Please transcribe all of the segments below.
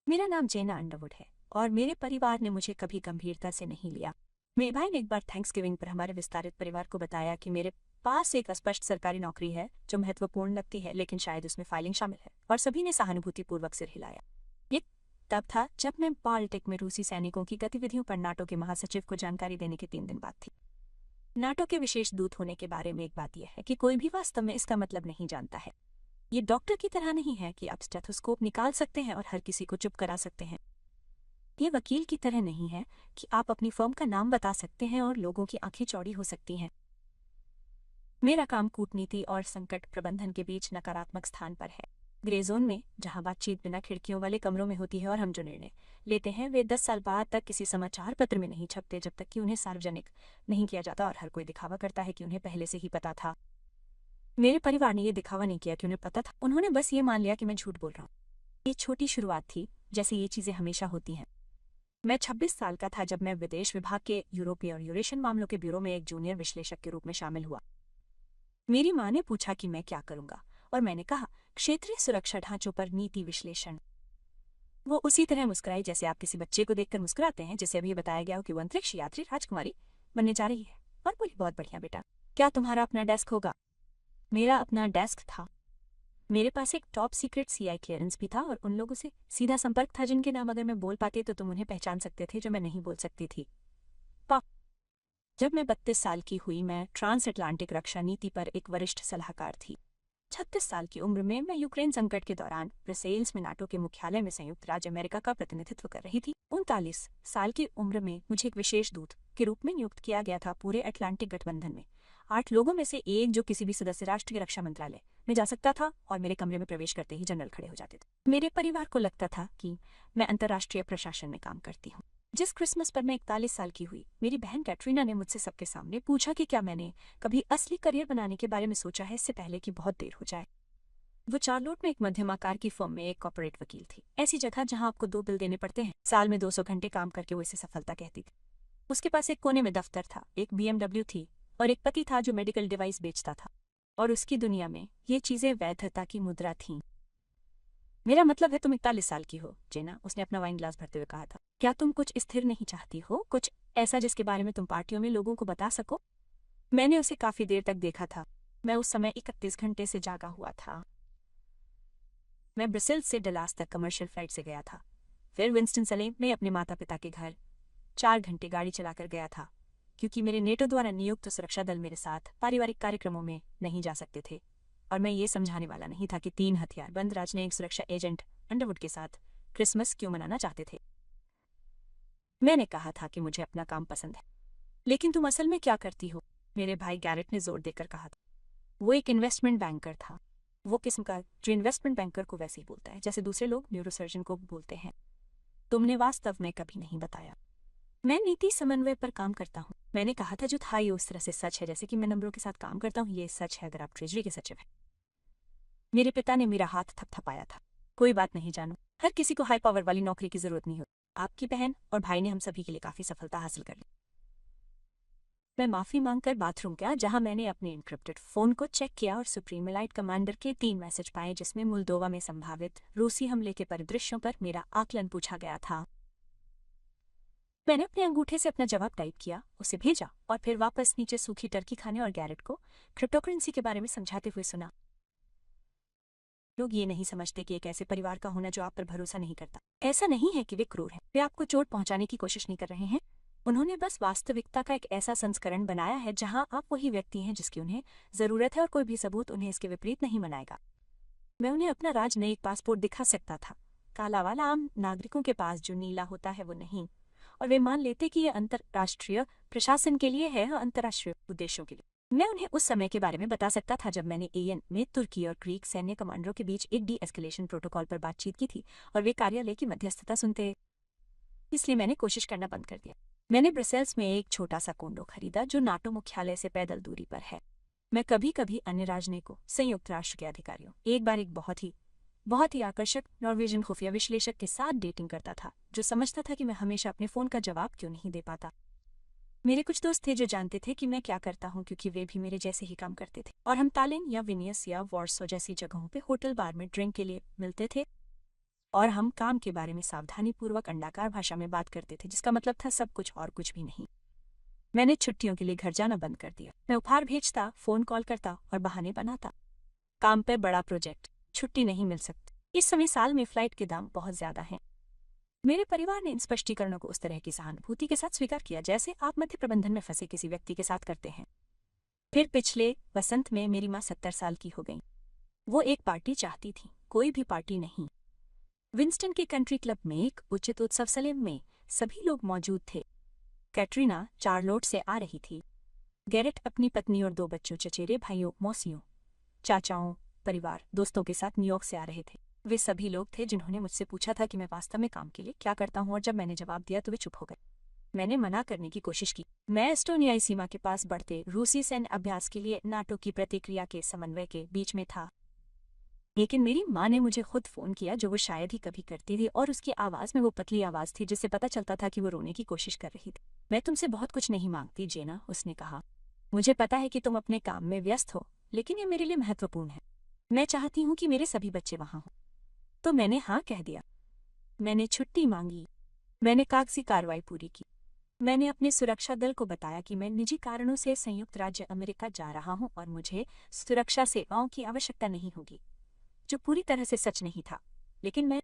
मेरा नाम जेना अंडरवुड है और मेरे परिवार ने मुझे कभी गंभीरता से नहीं लिया। मेरे भाई ने एक बार थैंक्सगिविंग पर हमारे विस्तारित परिवार को बताया कि मेरे पास एक अस्पष्ट सरकारी नौकरी है जो महत्वपूर्ण लगती है, लेकिन शायद उसमें फाइलिंग शामिल है, और सभी ने सहानुभूतिपूर्वक सिर हिलाया। ये तब था जब मैं बाल्टिक में रूसी सैनिकों की गतिविधियों पर नाटो के महासचिव को जानकारी देने के 3 दिन बाद थी। नाटो के विशेष दूत होने के बारे में एक बात यह है कि कोई भी वास्तव में इसका मतलब नहीं जानता है। ये डॉक्टर की तरह नहीं है कि आप स्टेथोस्कोप निकाल सकते हैं और हर किसी को चुप करा सकते हैं। ये वकील की तरह नहीं है कि आप अपनी फर्म का नाम बता सकते हैं और लोगों की आंखें चौड़ी हो सकती हैं। मेरा काम कूटनीति और संकट प्रबंधन के बीच नकारात्मक स्थान पर है, ग्रे जोन में, जहां बातचीत बिना खिड़कियों वाले कमरों में होती है और हम जो निर्णय लेते हैं वे 10 साल बाद तक किसी समाचार पत्र में नहीं छपते जब तक कि उन्हें सार्वजनिक नहीं किया जाता, और हर कोई दिखावा करता है कि उन्हें पहले से ही पता था। मेरे परिवार ने यह दिखावा नहीं किया कि उन्हें पता था, उन्होंने बस ये मान लिया कि मैं झूठ बोल रहा हूँ। ये छोटी शुरुआत थी, जैसे ये चीजें हमेशा होती हैं। मैं 26 साल का था जब मैं विदेश विभाग के यूरोपीय और यूरेशियन मामलों के ब्यूरो में एक जूनियर विश्लेषक के रूप में शामिल हुआ। मेरी माँ ने पूछा कि मैं क्या करूंगा, और मैंने कहा, क्षेत्रीय सुरक्षा ढांचों पर नीति विश्लेषण। वो उसी तरह मुस्कुराई जैसे आप किसी बच्चे को देखकर मुस्कुराते हैं जिसे अभी बताया गया हो कि वो अंतरिक्ष यात्री राजकुमारी बनने जा रही है, और बोली, बहुत बढ़िया बेटा, क्या तुम्हारा अपना डेस्क होगा? मेरा अपना डेस्क था। मेरे पास एक टॉप सीक्रेट सीआई क्लियरेंस भी था, और उन लोगों से सीधा संपर्क था जिनके नाम अगर मैं बोल पाती तो तुम उन्हें पहचान सकते थे, जो मैं नहीं बोल सकती थी। पा जब मैं 32 साल की हुई, मैं ट्रांस अटलांटिक रक्षा नीति पर एक वरिष्ठ सलाहकार थी। 36 साल की उम्र में मैं यूक्रेन संकट के दौरान ब्रसेल्स में नाटो के मुख्यालय में संयुक्त राज्य अमेरिका का प्रतिनिधित्व कर रही थी। 39 साल की उम्र में मुझे एक विशेष दूत के रूप में नियुक्त किया गया था पूरे अटलांटिक गठबंधन में। 8 लोगों में से एक जो किसी भी सदस्य राष्ट्र के रक्षा मंत्रालय में जा सकता था, और मेरे कमरे में प्रवेश करते ही जनरल खड़े हो जाते थे। मेरे परिवार को लगता था कि मैं अंतर्राष्ट्रीय प्रशासन में काम करती हूँ। जिस क्रिसमस पर मैं 41 साल की हुई, मेरी बहन कैटरीना ने मुझसे सबके सामने पूछा कि क्या मैंने कभी असली करियर बनाने के बारे में सोचा है, इससे पहले कि बहुत देर हो जाए। वो चार्लोट में एक मध्यम आकार की फर्म में एक कॉर्पोरेट वकील थी, ऐसी जगह जहां आपको 2 बिल देने पड़ते हैं। साल में 200 घंटे काम करके वो इसे सफलता कहती थी। उसके पास एक कोने में दफ्तर था, एक BMW थी, और एक पति था जो मेडिकल डिवाइस बेचता था, और उसकी दुनिया में ये चीजें वैधता की मुद्रा थीं। मेरा मतलब है, तुम 41 साल की हो, जेना, उसने अपना वाइन ग्लास भरते हुए कहा था। क्या तुम कुछ स्थिर नहीं चाहती हो, कुछ ऐसा जिसके बारे में तुम पार्टियों में लोगों को बता सको? मैंने उसे काफी देर तक देखा था। मैं उस समय 31 घंटे से जागा हुआ था। मैं ब्रसेल्स से डलास तक कमर्शियल फ्लाइट से गया था, फिर विंस्टन सलेम में अपने माता पिता के घर 4 घंटे गाड़ी चलाकर गया था, क्योंकि मेरे नेटो द्वारा नियुक्त सुरक्षा दल मेरे साथ पारिवारिक कार्यक्रमों में नहीं जा सकते थे, और मैं ये समझाने वाला नहीं था कि 3 हथियारबंद राजनयिक सुरक्षा एजेंट अंडरवुड के साथ क्रिसमस क्यों मनाना चाहते थे। मैंने कहा था कि मुझे अपना काम पसंद है। लेकिन तुम असल में क्या करती हो? मेरे भाई गैरेट ने जोर देकर कहा था। वो एक इन्वेस्टमेंट बैंकर था, वो किस्म का जो इन्वेस्टमेंट बैंकर को वैसे ही बोलता है जैसे दूसरे लोग न्यूरोसर्जन को बोलते हैं। तुमने वास्तव में कभी नहीं बताया। मैं नीति समन्वय पर काम करता हूँ। मैंने कहा था जो था ये उस तरह से सच है जैसे कि मैं नंबरों के साथ काम करता हूँ। ये सच है अगर आप ट्रेजरी के सचिव हैं। मेरे पिता ने मेरा हाथ थपथपाया था। कोई बात नहीं जानो, हर किसी को हाई पावर वाली नौकरी की जरूरत नहीं होती। आपकी बहन और भाई ने हम सभी के लिए काफी सफलता हासिल कर ली। मैं माफी मांगकर बाथरूम गया, जहां मैंने अपने इनक्रिप्टेड फोन को चेक किया और सुप्रीम एलाइट कमांडर के 3 मैसेज पाए जिसमें मोल्दोवा में संभावित रूसी हमले के परिदृश्यों पर मेरा आकलन पूछा गया था। मैंने अपने अंगूठे से अपना जवाब टाइप किया, उसे भेजा, और फिर वापस नीचे सूखी टर्की खाने और गैरेट को क्रिप्टोकरेंसी के बारे में समझाते हुए सुना। लोग ये नहीं समझते कि एक ऐसे परिवार का होना जो आप पर भरोसा नहीं करता। ऐसा नहीं है कि वे क्रूर हैं, वे आपको चोट पहुंचाने की कोशिश नहीं कर रहे हैं। उन्होंने बस वास्तविकता का एक ऐसा संस्करण बनाया है जहां आप वही व्यक्ति हैं जिसकी उन्हें जरूरत है, और कोई भी सबूत उन्हें इसके विपरीत नहीं बनाएगा। मैं उन्हें अपना राजनयिक पासपोर्ट दिखा सकता था, काला वाला आम नागरिकों के पास जो नीला होता है वो नहीं, और वे मान लेते कि यह अंतर्राष्ट्रीय प्रशासन के लिए है, अंतर्राष्ट्रीय उद्देश्यों के लिए। मैं उन्हें उस समय के बारे में बता सकता था जब मैंने एएन में तुर्की और ग्रीक सैन्य कमांडरों के बीच एक डी एस्केलेशन प्रोटोकॉल पर बातचीत की थी, और वे कार्यालय की मध्यस्थता सुनते। इसलिए मैंने कोशिश करना बंद कर दिया। मैंने ब्रसेल्स में एक छोटा सा कोंडो खरीदा जो नाटो मुख्यालय से पैदल दूरी पर है। मैं कभी कभी अन्य राजनयिकों, संयुक्त राष्ट्र के अधिकारियों, एक बार एक बहुत ही आकर्षक नॉर्वेजियन खुफिया विश्लेषक के साथ डेटिंग करता था, जो समझता था कि मैं हमेशा अपने फोन का जवाब क्यों नहीं दे पाता। मेरे कुछ दोस्त थे जो जानते थे कि मैं क्या करता हूँ, क्योंकि वे भी मेरे जैसे ही काम करते थे, और हम तालिन या विनियस या वॉर्सो जैसी जगहों पे होटल बार में ड्रिंक के लिए मिलते थे। और हम काम के बारे में सावधानीपूर्वक अंडाकार भाषा में बात करते थे, जिसका मतलब था सब कुछ और कुछ भी नहीं। मैंने छुट्टियों के लिए घर जाना बंद कर दिया। मैं उपहार भेजता, फोन कॉल करता और बहाने बनाता। काम पे बड़ा प्रोजेक्ट, छुट्टी नहीं मिल सकती। इस समय साल में फ्लाइट के दाम बहुत ज्यादा हैं। मेरे परिवार ने इन स्पष्टीकरणों को उस तरह की सहानुभूति के साथ स्वीकार किया जैसे आप मध्य प्रबंधन में फंसे किसी व्यक्ति के साथ करते हैं। फिर पिछले वसंत में मेरी माँ 70 साल की हो गई। वो एक पार्टी चाहती थी, कोई भी पार्टी नहीं। विंस्टन के कंट्री क्लब में एक उचित उत्सव सलेम में सभी लोग मौजूद थे। कैटरीना चार्लोट से आ रही थी। गैरेट अपनी पत्नी और 2 बच्चों, चचेरे भाइयों, मौसियों, चाचाओं, परिवार, दोस्तों के साथ न्यूयॉर्क से आ रहे थे। वे सभी लोग थे जिन्होंने मुझसे पूछा था कि मैं वास्तव में काम के लिए क्या करता हूं, और जब मैंने जवाब दिया तो वे चुप हो गए। मैंने मना करने की कोशिश की। मैं एस्टोनियाई सीमा के पास बढ़ते रूसी सैन्य अभ्यास के लिए नाटो की प्रतिक्रिया के समन्वय के बीच में था। लेकिन मेरी माँ ने मुझे खुद फोन किया, जो वो शायद ही कभी करती थी, और उसकी आवाज़ में वो पतली आवाज़ थी जिससे पता चलता था कि वो रोने की कोशिश कर रही थी। मैं तुमसे बहुत कुछ नहीं मांगती जेना, उसने कहा। मुझे पता है कि तुम अपने काम में व्यस्त हो, लेकिन ये मेरे लिए महत्वपूर्ण है। मैं चाहती हूँ कि मेरे सभी बच्चे वहाँ हों। तो मैंने हाँ कह दिया। मैंने छुट्टी मांगी। मैंने कागजी कार्रवाई पूरी की। मैंने अपने सुरक्षा दल को बताया कि मैं निजी कारणों से संयुक्त राज्य अमेरिका जा रहा हूँ और मुझे सुरक्षा सेवाओं की आवश्यकता नहीं होगी, जो पूरी तरह से सच नहीं था। लेकिन मैं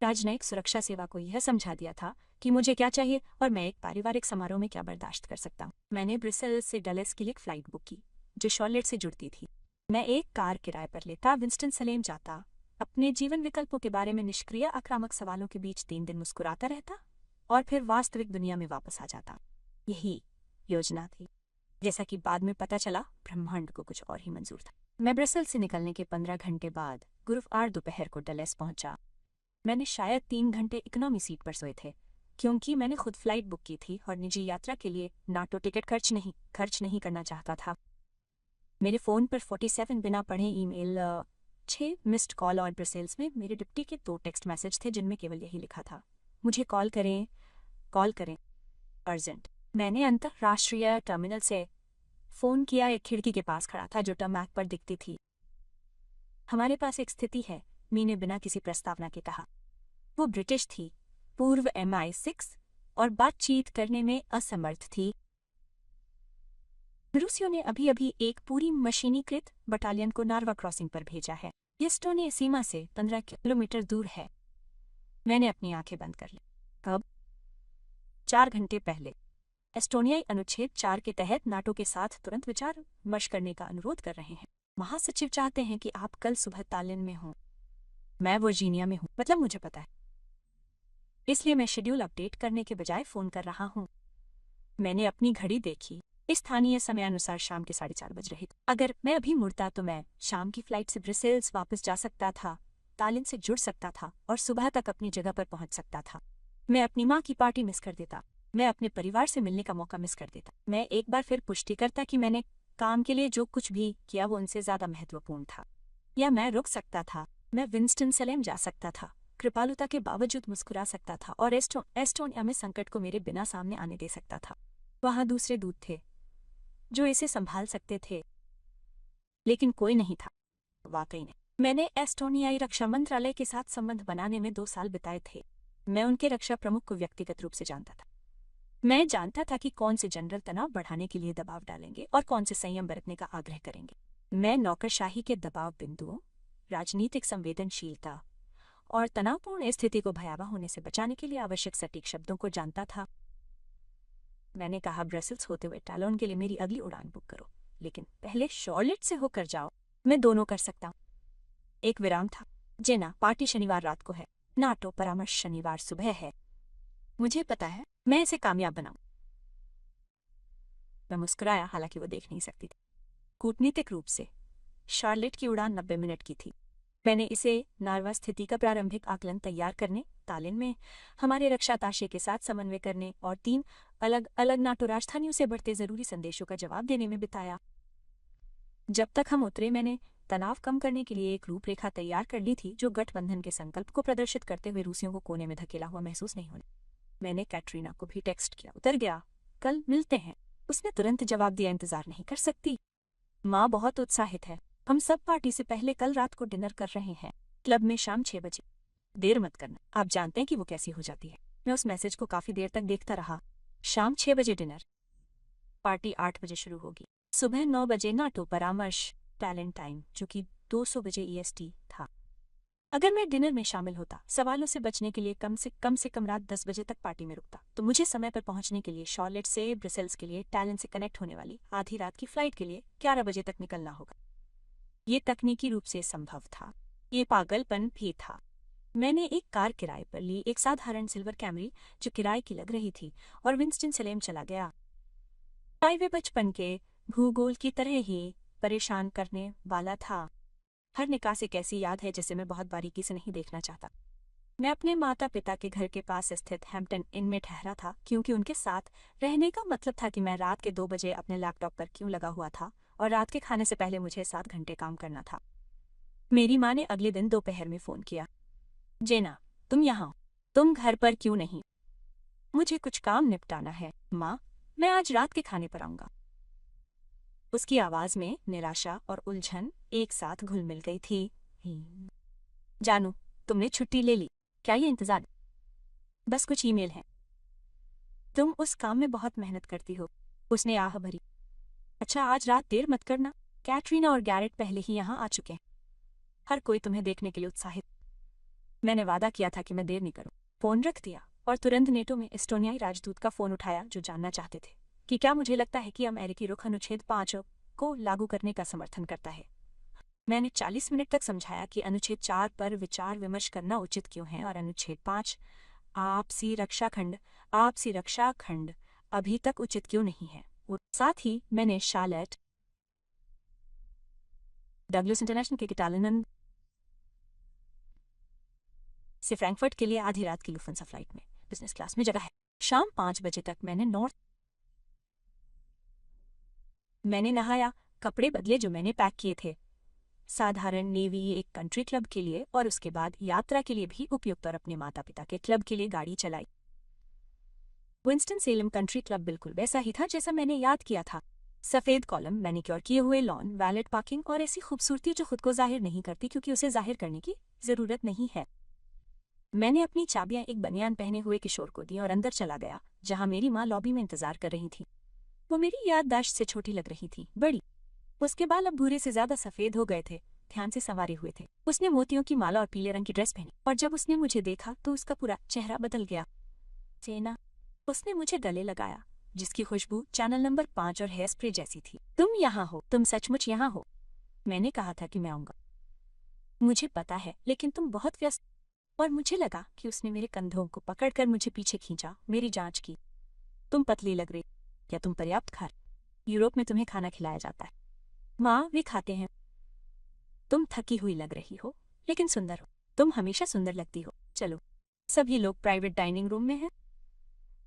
राजनयिक सुरक्षा सेवा को यह समझा दिया था कि मुझे क्या चाहिए और मैं एक पारिवारिक समारोह में क्या बर्दाश्त कर सकता हूँ। मैंने ब्रिसेल्स से डलेस के लिए एक फ्लाइट बुक की, जो शॉर्लेट से जुड़ती थी। मैं एक कार किराए पर लेता, विंस्टन सलेम जाता, अपने जीवन विकल्पों के बारे में निष्क्रिय आक्रामक सवालों के बीच 3 दिन मुस्कुराता रहता और फिर वास्तविक दुनिया में वापस आ जाता। यही योजना थी। जैसा कि बाद में पता चला, ब्रह्मांड को कुछ और ही मंजूर था। मैं ब्रसेल्स से निकलने के 15 घंटे बाद गुरुवार दोपहर को डलेस पहुंचा। मैंने शायद 3 घंटे इकोनॉमी सीट पर सोए थे, क्योंकि मैंने खुद फ्लाइट बुक की थी और निजी यात्रा के लिए नाटो टिकट खर्च नहीं करना चाहता था। मेरे फ़ोन पर 47 बिना पढ़े ईमेल, 6 मिस्ड कॉल और ब्रसेल्स में मेरे डिप्टी के 2 टेक्स्ट मैसेज थे जिनमें केवल यही लिखा था, मुझे कॉल करें, अर्जेंट। मैंने अंतर्राष्ट्रीय टर्मिनल से फ़ोन किया। एक खिड़की के पास खड़ा था जो टर्मैक पर दिखती थी। हमारे पास एक स्थिति है, मी ने बिना किसी प्रस्तावना के कहा। वो ब्रिटिश थी, पूर्व MI6 और बातचीत करने में असमर्थ थी। रूसियों ने अभी अभी एक पूरी मशीनीकृत बटालियन को नार्वा क्रॉसिंग पर भेजा है। एस्टोनिया सीमा से 15 किलोमीटर दूर है। मैंने अपनी आंखें बंद कर ली। कब? 4 घंटे पहले। एस्टोनियाई अनुच्छेद 4 के तहत नाटो के साथ तुरंत विचार विमर्श करने का अनुरोध कर रहे हैं। महासचिव चाहते हैं कि आप कल सुबह तालिन में हों। मैं वर्जीनिया में हूँ, मतलब मुझे पता है, इसलिए मैं शेड्यूल अपडेट करने के बजाय फ़ोन कर रहा हूँ। मैंने अपनी घड़ी देखी। इस स्थानीय समय अनुसार शाम के 4:30 बज रहे थे। अगर मैं अभी मुड़ता तो मैं शाम की फ्लाइट से ब्रसेल्स वापस जा सकता था, तालिन से जुड़ सकता था और सुबह तक अपनी जगह पर पहुंच सकता था। मैं अपनी माँ की पार्टी मिस कर देता। मैं अपने परिवार से मिलने का मौका मिस कर देता। मैं एक बार फिर पुष्टि करता कि मैंने काम के लिए जो कुछ भी किया वो उनसे ज़्यादा महत्वपूर्ण था। या मैं रुक सकता था। मैं विंस्टन सलेम जा सकता था, कृपालुता के बावजूद मुस्कुरा सकता था और एस्टोनिया में संकट को मेरे बिना सामने आने दे सकता था। वहाँ दूसरे दूत थे जो इसे संभाल सकते थे, लेकिन कोई नहीं था। वाकई नहीं। मैंने एस्टोनियाई रक्षा मंत्रालय के साथ संबंध बनाने में 2 साल बिताए थे। मैं उनके रक्षा प्रमुख को व्यक्तिगत रूप से जानता था। मैं जानता था कि कौन से जनरल तनाव बढ़ाने के लिए दबाव डालेंगे और कौन से संयम बरतने का आग्रह करेंगे। मैं नौकरशाही के दबाव बिंदुओं, राजनीतिक संवेदनशीलता और तनावपूर्ण स्थिति को भयावह होने से बचाने के लिए आवश्यक सटीक शब्दों को जानता था। मैंने कहा, ब्रसेल्स होते हुए टालोन के लिए मेरी अगली उड़ान बुक करो, लेकिन पहले शॉर्लेट से होकर जाओ। मैं दोनों कर सकता हूँ। एक विराम था। जेना, पार्टी शनिवार रात को है। नाटो परामर्श शनिवार सुबह है। मुझे पता है, मैं इसे कामयाब बनाऊं। मैं मुस्कुराया, हालांकि वो देख नहीं सकती थी। कूटनीतिक रूप से शार्लेट की उड़ान 90 मिनट की थी। मैंने इसे नार्वा स्थिति का प्रारंभिक आकलन तैयार करने, तालिन में हमारे रक्षा ताशे के साथ समन्वय करने और 3 अलग अलग नाटो राजधानियों से बढ़ते जरूरी संदेशों का जवाब देने में बिताया। जब तक हम उतरे, मैंने तनाव कम करने के लिए एक रूपरेखा तैयार कर ली थी जो गठबंधन के संकल्प को प्रदर्शित करते हुए रूसियों को कोने में धकेला हुआ महसूस नहीं होने। मैंने कैटरीना को भी टेक्स्ट किया, उतर गया, कल मिलते हैं। उसने तुरंत जवाब दिया, इंतजार नहीं कर सकती। माँ बहुत उत्साहित है। हम सब पार्टी से पहले कल रात को डिनर कर रहे हैं। क्लब में शाम 6 बजे। देर मत करना, आप जानते हैं कि वो कैसी हो जाती है। मैं उस मैसेज को काफी देर तक देखता रहा। शाम 6 बजे डिनर, पार्टी 8 बजे शुरू होगी। सुबह 9 बजे नाटो परामर्श, टैलेंट टाइम, जो कि 200 बजे EST था। अगर मैं डिनर में शामिल होता, सवालों से बचने के लिए कम से कम रात 10 बजे तक पार्टी में रुकता, तो मुझे समय पर पहुंचने के लिए शॉर्लेट से ब्रसेल्स के लिए टैलेंट से कनेक्ट होने वाली आधी रात की फ्लाइट के लिए 11 बजे तक निकलना होगा। ये तकनीकी रूप से संभव था, ये पागलपन भी था। मैंने एक कार किराए पर ली, एक साधारण सिल्वर कैमरी जो किराए की लग रही थी, और विंस्टन सलेम चला गया। हाईवे बचपन के भूगोल की तरह ही परेशान करने वाला था। हर निकास एक ऐसी याद है जिसे मैं बहुत बारीकी से नहीं देखना चाहता। मैं अपने माता पिता के घर के पास स्थित हैम्पटन इन में ठहरा था, क्योंकि उनके साथ रहने का मतलब था कि मैं रात के 2 बजे अपने लैपटॉप पर क्यों लगा हुआ था, और रात के खाने से पहले मुझे 7 घंटे काम करना था। मेरी माँ ने अगले दिन दोपहर में फ़ोन किया। जेना, तुम यहाँ, तुम घर पर क्यों नहीं? मुझे कुछ काम निपटाना है माँ, मैं आज रात के खाने पर आऊँगा। उसकी आवाज में निराशा और उलझन एक साथ घुल मिल गई थी। जानू, तुमने छुट्टी ले ली? क्या ये इंतजार? बस कुछ ईमेल हैं। तुम उस काम में बहुत मेहनत करती हो, उसने आह भरी। अच्छा, आज रात देर मत करना, कैटरीना और गैरेट पहले ही यहाँ आ चुके हैं। हर कोई तुम्हें देखने के लिए उत्साहित। मैंने वादा किया था कि मैं देर नहीं करूं। फोन रख दिया और तुरंत नेटो में एस्टोनियाई राजदूत का फोन उठाया, जो जानना चाहते थे कि क्या मुझे लगता है कि अमेरिकी रुख अनुच्छेद 5 को लागू करने का समर्थन करता है। मैंने 40 मिनट तक समझाया कि अनुच्छेद 4 पर विचार विमर्श करना उचित क्यों है, और अनुच्छेद 5 आपसी रक्षा खंड अभी तक उचित क्यों नहीं है। और साथ ही मैंने शार्लेट डगलस इंटरनेशनल के किटालन से फ्रैंकफर्ट के लिए आधी रात की लुफ्थांसा फ्लाइट में बिजनेस क्लास में जगह है। शाम 5 बजे तक मैंने नहाया, कपड़े बदले जो मैंने पैक किए थे, साधारण नेवी एक कंट्री क्लब के लिए, और उसके बाद यात्रा के लिए भी उपयुक्त, और अपने माता पिता के क्लब के लिए गाड़ी चलाई। विंस्टन सेलम कंट्री क्लब बिल्कुल वैसा ही था जैसा मैंने याद किया था। सफेद कॉलम, मैनिक्योर किए हुए लॉन, वैलेट पार्किंग, और ऐसी खूबसूरती जो खुद को जाहिर नहीं करती क्योंकि उसे जाहिर करने की जरूरत नहीं है। मैंने अपनी चाबियां एक बनियान पहने हुए किशोर को दी और अंदर चला गया, जहां मेरी माँ लॉबी में इंतजार कर रही थी। वो मेरी याददाश्त से छोटी लग रही थी, बड़ी। उसके बाल अब भूरे से ज्यादा सफेद हो गए थे, ध्यान से संवारे हुए थे। उसने मोतियों की माला और पीले रंग की ड्रेस पहनी, और जब उसने मुझे देखा तो उसका पूरा चेहरा बदल गया। जेना, उसने मुझे गले लगाया, जिसकी खुशबू चैनल नंबर 5 और हेयर स्प्रे जैसी थी। तुम यहाँ हो, तुम सचमुच यहाँ हो? मैंने कहा था कि मैं आऊंगा। मुझे पता है, लेकिन तुम बहुत व्यस्त। और मुझे लगा कि उसने मेरे कंधों को पकड़कर मुझे पीछे खींचा, मेरी जांच की। तुम पतली लग रही, क्या तुम पर्याप्त खा? यूरोप में तुम्हें खाना खिलाया जाता है माँ, वे खाते हैं। तुम थकी हुई लग रही हो, लेकिन सुंदर हो। तुम हमेशा सुंदर लगती हो। चलो, सभी लोग प्राइवेट डाइनिंग रूम में हैं।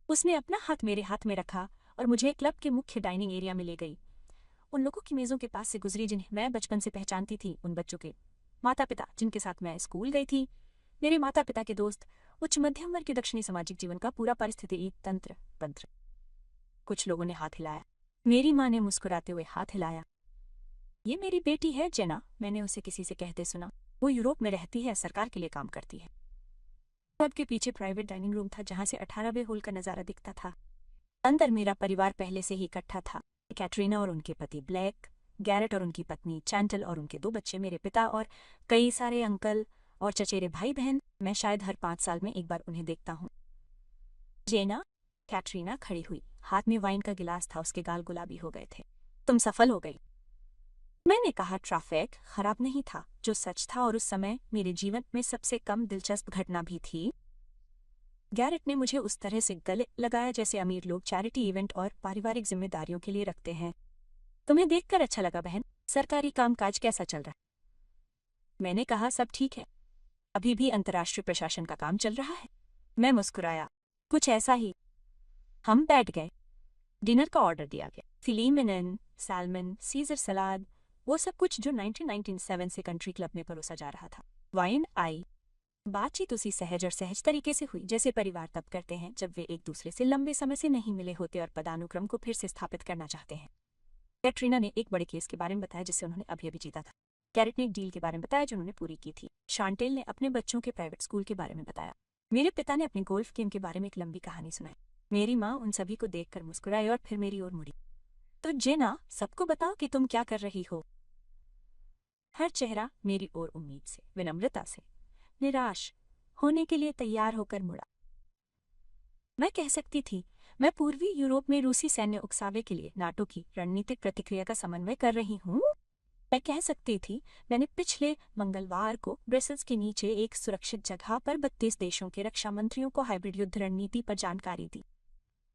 उसने अपना हाथ मेरे हाथ में रखा और मुझे क्लब के मुख्य डाइनिंग एरिया में ले गई। उन लोगों की मेजों के पास से गुजरी जिन्हें मैं बचपन से पहचानती थी, उन बच्चों के माता पिता जिनके साथ मैं स्कूल गई थी, मेरे माता पिता के दोस्त, उच्च मध्यम वर्ग के दक्षिणी सामाजिक जीवन का पूरा पारिस्थितिकी तंत्र। कुछ लोगों ने हाथ हिलाया। मेरी माँ ने मुस्कुराते हुए हाथ हिलाया। ये मेरी बेटी है जेना, मैंने उसे किसी से कहते सुना। वो यूरोप में रहती है, सरकार के लिए काम करती है। क्लब के पीछे प्राइवेट डाइनिंग रूम था, जहां से 18वें होल का नजारा दिखता था। अंदर मेरा परिवार पहले से ही इकट्ठा था। कैटरीना और उनके पति ब्लैक, गैरेट और उनकी पत्नी चैंटल और उनके 2 बच्चे, मेरे पिता और कई सारे अंकल और चचेरे भाई बहन। मैं शायद हर 5 साल में एक बार उन्हें देखता हूँ। जेना, कैटरीना खड़ी हुई, हाथ में वाइन का गिलास था, उसके गाल गुलाबी हो गए थे। तुम सफल हो गई, मैंने कहा। ट्रैफिक खराब नहीं था, जो सच था, और उस समय मेरे जीवन में सबसे कम दिलचस्प घटना भी थी। गैरेट ने मुझे उस तरह से गले लगाया जैसे अमीर लोग चैरिटी इवेंट और पारिवारिक जिम्मेदारियों के लिए रखते हैं। तुम्हें देखकर अच्छा लगा बहन, सरकारी कामकाज कैसा चल रहा है? मैंने कहा, सब ठीक है, अभी भी अंतर्राष्ट्रीय प्रशासन का काम चल रहा है। मैं मुस्कुराया, कुछ ऐसा ही। हम बैठ गए। डिनर का ऑर्डर दिया गया। फिले मिनन, सैल्मन, सीजर सलाद, वो सब कुछ जो 1997 से कंट्री क्लब में परोसा जा रहा था। वाइन आई। बातचीत उसी सहज और सहज तरीके से हुई जैसे परिवार तब करते हैं जब वे एक दूसरे से लंबे समय से नहीं मिले होते और पदानुक्रम को फिर से स्थापित करना चाहते हैं। कैटरीना ने एक बड़े केस के बारे में बताया जिसे उन्होंने अभी अभी जीता था। गैरेट ने एक डील के बारे में बताया जो उन्होंने पूरी की थी। शांटेल ने अपने बच्चों के प्राइवेट स्कूल के बारे में बताया। मेरे पिता ने अपने गोल्फ गेम के बारे में एक लंबी कहानी सुनाई। मेरी माँ उन सभी को देखकर मुस्कुराई और फिर मेरी ओर मुड़ी। तो जेना, सबको बताओ कि तुम क्या कर रही हो। हर चेहरा मेरी ओर उम्मीद से, विनम्रता से, निराश होने के लिए तैयार होकर मुड़ा। मैं कह सकती थी, मैं पूर्वी यूरोप में रूसी सैन्य उकसावे के लिए नाटो की रणनीतिक प्रतिक्रिया का समन्वय कर रही हूँ। मैं कह सकती थी, मैंने पिछले मंगलवार को ब्रसेल्स के नीचे एक सुरक्षित जगह पर 32 देशों के रक्षा मंत्रियों को हाइब्रिड युद्ध रणनीति पर जानकारी दी।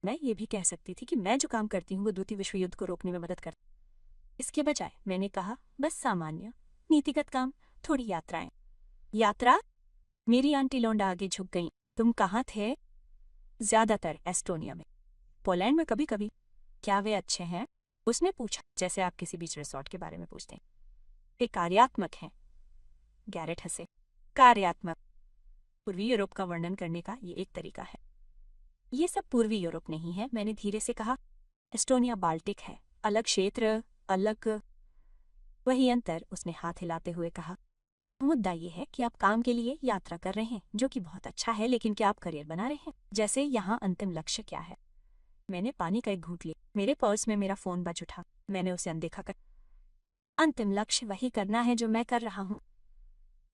मैं ये भी कह सकती थी कि मैं जो काम करती हूँ वो द्वितीय विश्व युद्ध को रोकने में मदद करती। इसके बजाय मैंने कहा, बस सामान्य नीतिगत काम, थोड़ी यात्राएं। यात्रा? मेरी आंटी लोंडा आगे झुक गई। तुम कहाँ थे? ज्यादातर एस्टोनिया में। पोलैंड में कभी कभी। क्या वे अच्छे हैं? उसने पूछा, जैसे आप किसी बीच रिसोर्ट के बारे में पूछते हैं। वे कार्यात्मक हैं। गैरेट हंसे। कार्यात्मक। पूर्वी यूरोप का वर्णन करने का ये एक तरीका है। ये सब पूर्वी यूरोप नहीं है, मैंने धीरे से कहा। एस्टोनिया बाल्टिक है, अलग क्षेत्र, अलग। वही अंतर, उसने हाथ हिलाते हुए कहा। मुद्दा ये है कि आप काम के लिए यात्रा कर रहे हैं, जो कि बहुत अच्छा है, लेकिन क्या आप करियर बना रहे हैं? जैसे यहाँ अंतिम लक्ष्य क्या है? मैंने पानी का एक घूंट लिया। मेरे पर्स में मेरा फोन बज उठा। मैंने उसे अनदेखा कर। अंतिम लक्ष्य वही करना है जो मैं कर रहा हूँ।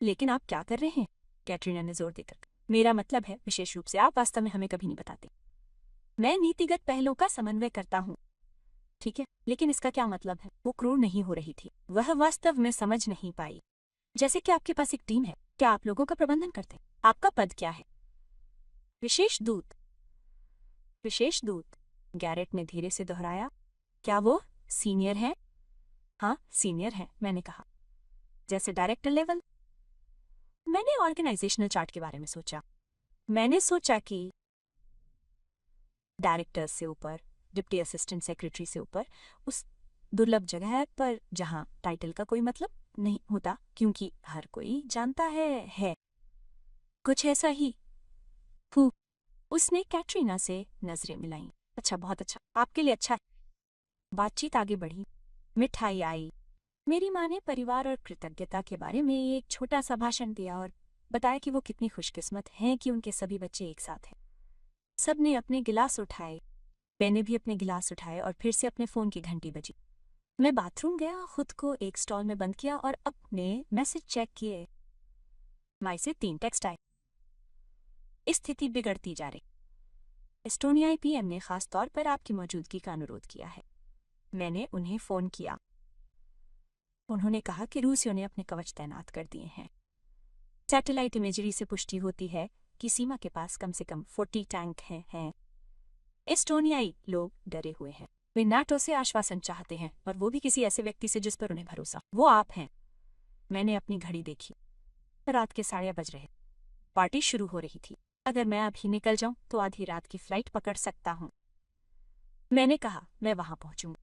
लेकिन आप क्या कर रहे हैं? कैटरीना ने जोर देकर। मेरा मतलब है, विशेष रूप से आप वास्तव में हमें कभी नहीं बताते। मैं नीतिगत पहलों का समन्वय करता हूँ। ठीक है, लेकिन इसका क्या मतलब है? वो क्रूर नहीं हो रही थी, वह वास्तव में समझ नहीं पाई। जैसे कि आपके पास एक टीम है, क्या आप लोगों का प्रबंधन करते हैं? आपका पद क्या है? विशेष दूत। विशेष दूत, गैरेट ने धीरे से दोहराया। क्या वो सीनियर है? हाँ, सीनियर है, मैंने कहा। जैसे डायरेक्टर लेवल? मैंने ऑर्गेनाइजेशनल चार्ट के बारे में सोचा। मैंने सोचा कि डायरेक्टर से ऊपर, डिप्टी असिस्टेंट सेक्रेटरी से ऊपर, उस दुर्लभ जगह है पर जहां टाइटल का कोई मतलब नहीं होता, क्योंकि हर कोई जानता है कुछ ऐसा ही। फू, उसने कैटरीना से नजरें मिलाई। अच्छा, बहुत अच्छा, आपके लिए अच्छा है। बातचीत आगे बढ़ी। मिठाई आई। मेरी माँ ने परिवार और कृतज्ञता के बारे में एक छोटा सा भाषण दिया और बताया कि वो कितनी खुशकिस्मत हैं कि उनके सभी बच्चे एक साथ हैं। सबने अपने गिलास उठाए। मैंने भी अपने गिलास उठाए और फिर से अपने फोन की घंटी बजी। मैं बाथरूम गया, खुद को एक स्टॉल में बंद किया और अपने मैसेज चेक किए। माई से 3 टेक्स्ट आए। स्थिति बिगड़ती जा रही। एस्टोनियाई पीएम ने खास तौर पर आपकी मौजूदगी का अनुरोध किया है। मैंने उन्हें फोन किया। उन्होंने कहा कि रूसियों ने अपने कवच तैनात कर दिए हैं। सैटेलाइट इमेजरी से पुष्टि होती है कि सीमा के पास कम से कम 40 टैंक हैं। एस्टोनियाई लोग डरे हुए हैं। वे नाटो से आश्वासन चाहते हैं, और वो भी किसी ऐसे व्यक्ति से जिस पर उन्हें भरोसा। वो आप हैं। मैंने अपनी घड़ी देखी। रात के 11:30 बज रहे। पार्टी शुरू हो रही थी। अगर मैं अभी निकल जाऊं तो आधी रात की फ्लाइट पकड़ सकता हूं। मैंने कहा, मैं वहां पहुंचूंगा।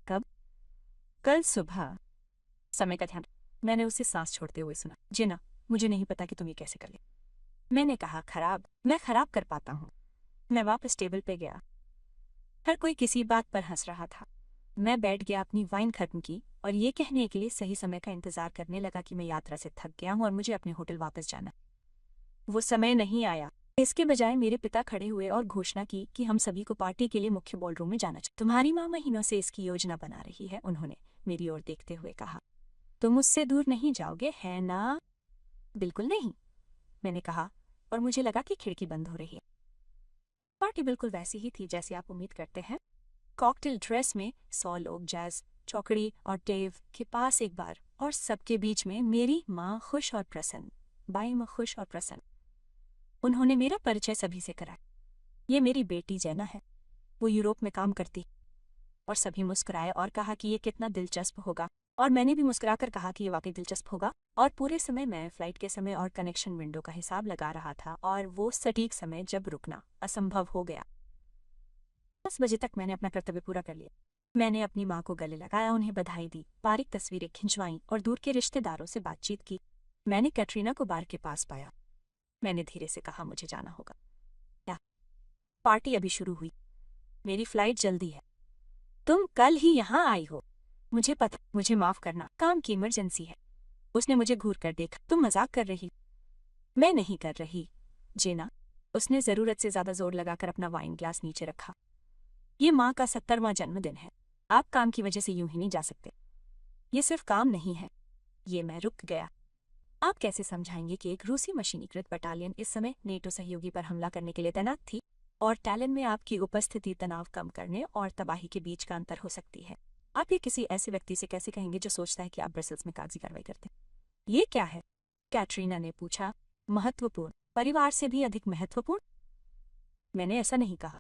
कब? कल सुबह। समय का ध्यान। मैंने उसे सांस छोड़ते हुए सुना। जिना, मुझे नहीं पता कि तुम ये कैसे कर ले। मैंने कहा, खराब। मैं खराब कर पाता हूँ। मैं वापस टेबल पे गया। हर कोई किसी बात पर हंस रहा था। मैं बैठ गया, अपनी वाइन खत्म की और ये कहने के लिए सही समय का इंतजार करने लगा कि मैं यात्रा से थक गया हूँ और मुझे अपने होटल वापस जाना। वो समय नहीं आया। इसके बजाय मेरे पिता खड़े हुए और घोषणा की कि हम सभी को पार्टी के लिए मुख्य बॉलरूम में जाना चाहिए। तुम्हारी माँ महीनों से इसकी योजना बना रही है, उन्होंने मेरी ओर देखते हुए कहा। तुम मुझसे दूर नहीं जाओगे, है ना? बिल्कुल नहीं, मैंने कहा, और मुझे लगा कि खिड़की बंद हो रही है। पार्टी बिल्कुल वैसी ही थी जैसी आप उम्मीद करते हैं। कॉकटेल ड्रेस में 100 लोग जैज चौकड़ी और डेव के पास एक बार, और सबके बीच में मेरी माँ खुश और प्रसन्न, बाई माँ खुश और प्रसन्न। उन्होंने मेरा परिचय सभी से कराया। ये मेरी बेटी जेना है, वो यूरोप में काम करती। और सभी मुस्कुराए और कहा कि ये कितना दिलचस्प होगा, और मैंने भी मुस्कुराकर कहा कि ये वाकई दिलचस्प होगा। और पूरे समय मैं फ्लाइट के समय और कनेक्शन विंडो का हिसाब लगा रहा था, और वो सटीक समय जब रुकना असंभव हो गया। 10 बजे तक मैंने अपना कर्तव्य पूरा कर लिया। मैंने अपनी माँ को गले लगाया, उन्हें बधाई दी, पारिक तस्वीरें खिंचवाईं और दूर के रिश्तेदारों से बातचीत की। मैंने कैटरीना को बार के पास पाया। मैंने धीरे से कहा, मुझे जाना होगा। क्या? पार्टी अभी शुरू हुई। मेरी फ्लाइट जल्दी है। तुम कल ही यहाँ आई हो। मुझे पता, मुझे माफ करना, काम की इमरजेंसी है। उसने मुझे घूर कर देखा। तुम मजाक कर रही? मैं नहीं कर रही, जेना। उसने जरूरत से ज्यादा जोर लगाकर अपना वाइन ग्लास नीचे रखा। ये माँ का 70वां जन्मदिन है। आप काम की वजह से यूं ही नहीं जा सकते। ये सिर्फ काम नहीं है। ये मैं रुक गया। आप कैसे समझाएंगे कि एक रूसी मशीनीकृत बटालियन इस समय नेटो सहयोगी पर हमला करने के लिए तैनात थी, और टैलन में आपकी उपस्थिति तनाव कम करने और तबाही के बीच का अंतर हो सकती है? आप ये किसी ऐसे व्यक्ति से कैसे कहेंगे जो सोचता है कि आप ब्रसेल्स में कागजी कार्रवाई करते हैं? ये क्या है? कैटरीना ने पूछा। महत्वपूर्ण, परिवार से भी अधिक महत्वपूर्ण? मैंने ऐसा नहीं कहा।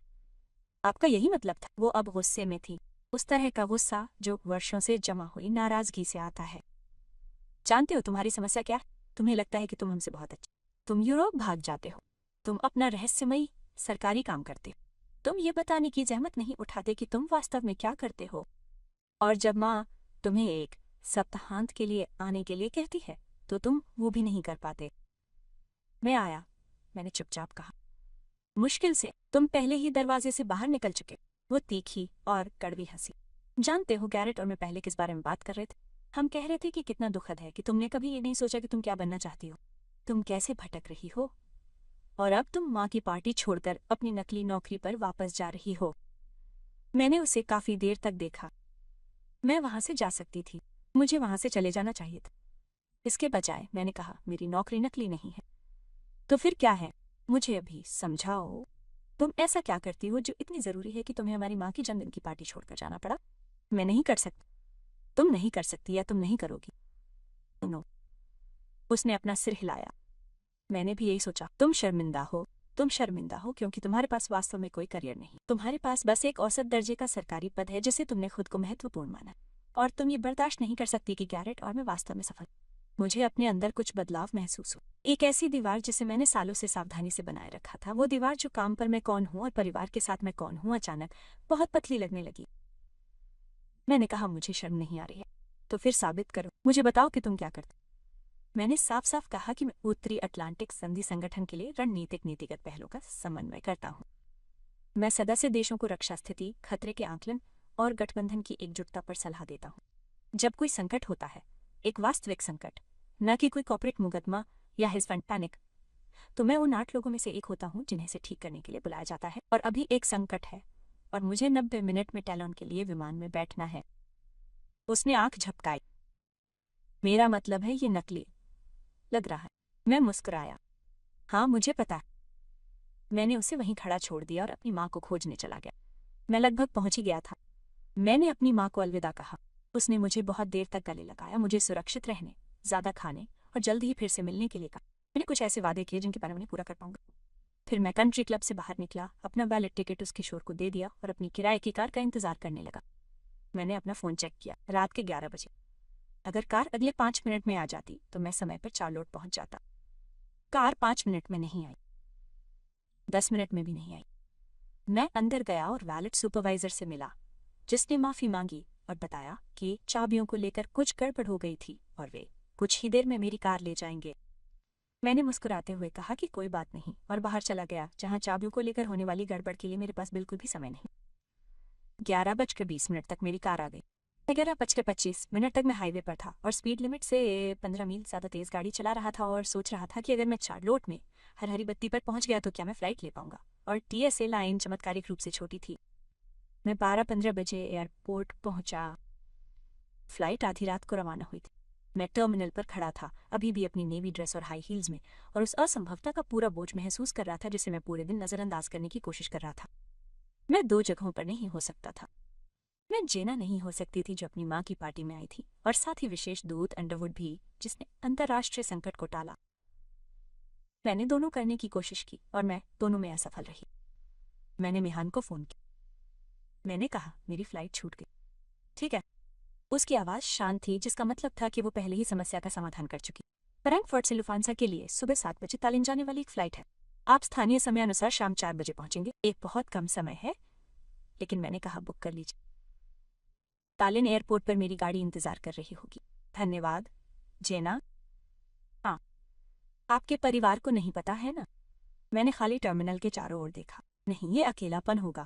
आपका यही मतलब था? वो अब गुस्से में थी, उस तरह का गुस्सा जो वर्षों से जमा हुई नाराजगी से आता है। जानते हो तुम्हारी समस्या क्या है? तुम्हें लगता है कि तुम हमसे बहुत अच्छे, तुम यूरोप भाग जाते हो, तुम अपना रहस्यमयी सरकारी काम करते हो, तुम ये बताने की जहमत नहीं उठाते कि तुम वास्तव में क्या करते हो। और जब माँ तुम्हें एक सप्ताहांत के लिए आने के लिए कहती है तो तुम वो भी नहीं कर पाते। मैं आया, मैंने चुपचाप कहा। मुश्किल से। तुम पहले ही दरवाजे से बाहर निकल चुके। वो तीखी और कड़वी हंसी। जानते हो, गैरेट और मैं पहले किस बारे में बात कर रहे थे? हम कह रहे थे कि कितना दुखद है कि तुमने कभी ये नहीं सोचा कि तुम क्या बनना चाहती हो, तुम कैसे भटक रही हो, और अब तुम माँ की पार्टी छोड़कर अपनी नकली नौकरी पर वापस जा रही हो। मैंने उसे काफी देर तक देखा। मैं वहां से जा सकती थी, मुझे वहां से चले जाना चाहिए था। इसके बजाय मैंने कहा, मेरी नौकरी नकली नहीं है। तो फिर क्या है? मुझे अभी समझाओ। तुम ऐसा क्या करती हो जो इतनी जरूरी है कि तुम्हें हमारी माँ की जन्मदिन की पार्टी छोड़कर जाना पड़ा? मैं नहीं कर सकती। तुम नहीं कर सकती या तुम नहीं करोगी। नो। उसने अपना सिर हिलाया। मैंने भी यही सोचा। तुम शर्मिंदा हो। तुम शर्मिंदा हो क्योंकि तुम्हारे पास वास्तव में कोई करियर नहीं। तुम्हारे पास बस एक औसत दर्जे का सरकारी पद है जिसे तुमने खुद को महत्वपूर्ण माना, और तुम ये बर्दाश्त नहीं कर सकती कि गैरेट और मैं वास्तव में सफल। मुझे अपने अंदर कुछ बदलाव महसूस हुआ। एक ऐसी दीवार जिसे मैंने सालों से सावधानी से बनाए रखा था, वो दीवार जो काम पर मैं कौन हूँ और परिवार के साथ मैं कौन हूँ, अचानक बहुत पतली लगने लगी। मैंने कहा, मुझे शर्म नहीं आ रही है। तो फिर साबित करो, मुझे बताओ कि तुम क्या करते। मैंने साफ साफ कहा कि मैं उत्तरी अटलांटिक संधि संगठन के लिए रणनीतिक नीतिगत पहलों का समन्वय करता हूँ। मैं सदस्य देशों को रक्षा स्थिति, खतरे के आकलन और गठबंधन की एकजुटता पर सलाह देता हूँ। जब कोई संकट होता है, एक वास्तविक संकट, न कि कोई कॉर्पोरेट मुकदमा या हेज फंड पैनिक, तो मैं उन 8 लोगों में से एक होता हूँ जिन्हें से ठीक करने के लिए बुलाया जाता है। और अभी एक संकट है और मुझे 90 मिनट में टैलोन के लिए विमान में बैठना है। उसने आंख झपकाई। मेरा मतलब है, ये नकली लग रहा है। मैं मुस्कुराया। हाँ, मुझे पता है। मैंने उसे वहीं खड़ा छोड़ दिया और अपनी माँ को खोजने चला गया। मैं लगभग पहुंच ही गया था। मैंने अपनी माँ को अलविदा कहा। उसने मुझे बहुत देर तक गले लगाया, मुझे सुरक्षित रहने, ज्यादा खाने और जल्द ही फिर से मिलने के लिए कहा। मैंने कुछ ऐसे वादे किए जिनके बारे में पूरा कर पाऊंगा। फिर मैं कंट्री क्लब से बाहर निकला, अपना वैलेट टिकट उस किशोर को दे दिया और अपनी किराए की कार का इंतजार करने लगा। मैंने अपना फोन चेक किया। रात के 11 बजे। अगर कार अगले 5 मिनट में आ जाती तो मैं समय पर चार्लोट पहुंच जाता। कार 5 मिनट में नहीं आई, 10 मिनट में भी नहीं आई। मैं अंदर गया और वैलेट सुपरवाइजर से मिला, जिसने माफी मांगी और बताया कि चाबियों को लेकर कुछ गड़बड़ हो गई थी और वे कुछ ही देर में मेरी कार ले जाएंगे। मैंने मुस्कुराते हुए कहा कि कोई बात नहीं, और बाहर चला गया, जहां चाबियों को लेकर होने वाली गड़बड़ के लिए मेरे पास बिल्कुल भी समय नहीं। 11:20 तक मेरी कार आ गई। 11:25 तक मैं हाईवे पर था और स्पीड लिमिट से 15 मील ज्यादा तेज गाड़ी चला रहा था, और सोच रहा था कि अगर मैं चार्लोट में हर हरी बत्ती पर पहुंच गया तो क्या मैं फ्लाइट ले पाऊंगा। और टीएसए लाइन चमत्कारिक रूप से छोटी थी। मैं 12:15 बजे एयरपोर्ट पहुंचा। फ्लाइट आधी रात को रवाना हुई थी। मैं टर्मिनल पर खड़ा था, अभी भी अपनी नेवी ड्रेस और हाई हील्स में, और उस असंभवता का पूरा बोझ महसूस कर रहा था जिसे मैं पूरे दिन नजरअंदाज करने की कोशिश कर रहा था। मैं 2 जगहों पर नहीं हो सकता था। मैं जेना नहीं हो सकती थी जो अपनी माँ की पार्टी में आई थी, और साथ ही विशेष दूत अंडरवुड भी, जिसने अंतर्राष्ट्रीय संकट को टाला। मैंने दोनों करने की कोशिश की और मैं दोनों में असफल रही। मैंने मिहान को फोन किया। मैंने कहा, मेरी फ्लाइट छूट गई। ठीक है। उसकी आवाज शांत थी, जिसका मतलब था कि वो पहले ही समस्या का समाधान कर चुकी। फ्रैंकफर्ट से लुफ्थांसा के लिए सुबह 7 बजे तालिन जाने वाली एक फ्लाइट है। आप स्थानीय समय अनुसार शाम 4 बजे पहुंचेंगे। एक बहुत कम समय है, लेकिन मैंने कहा, बुक कर लीजिए। तालिन एयरपोर्ट पर मेरी गाड़ी इंतजार कर रही होगी। धन्यवाद, जेना। हाँ, आपके परिवार को नहीं पता है ना? मैंने खाली टर्मिनल के चारों ओर देखा। नहीं, ये अकेलापन होगा।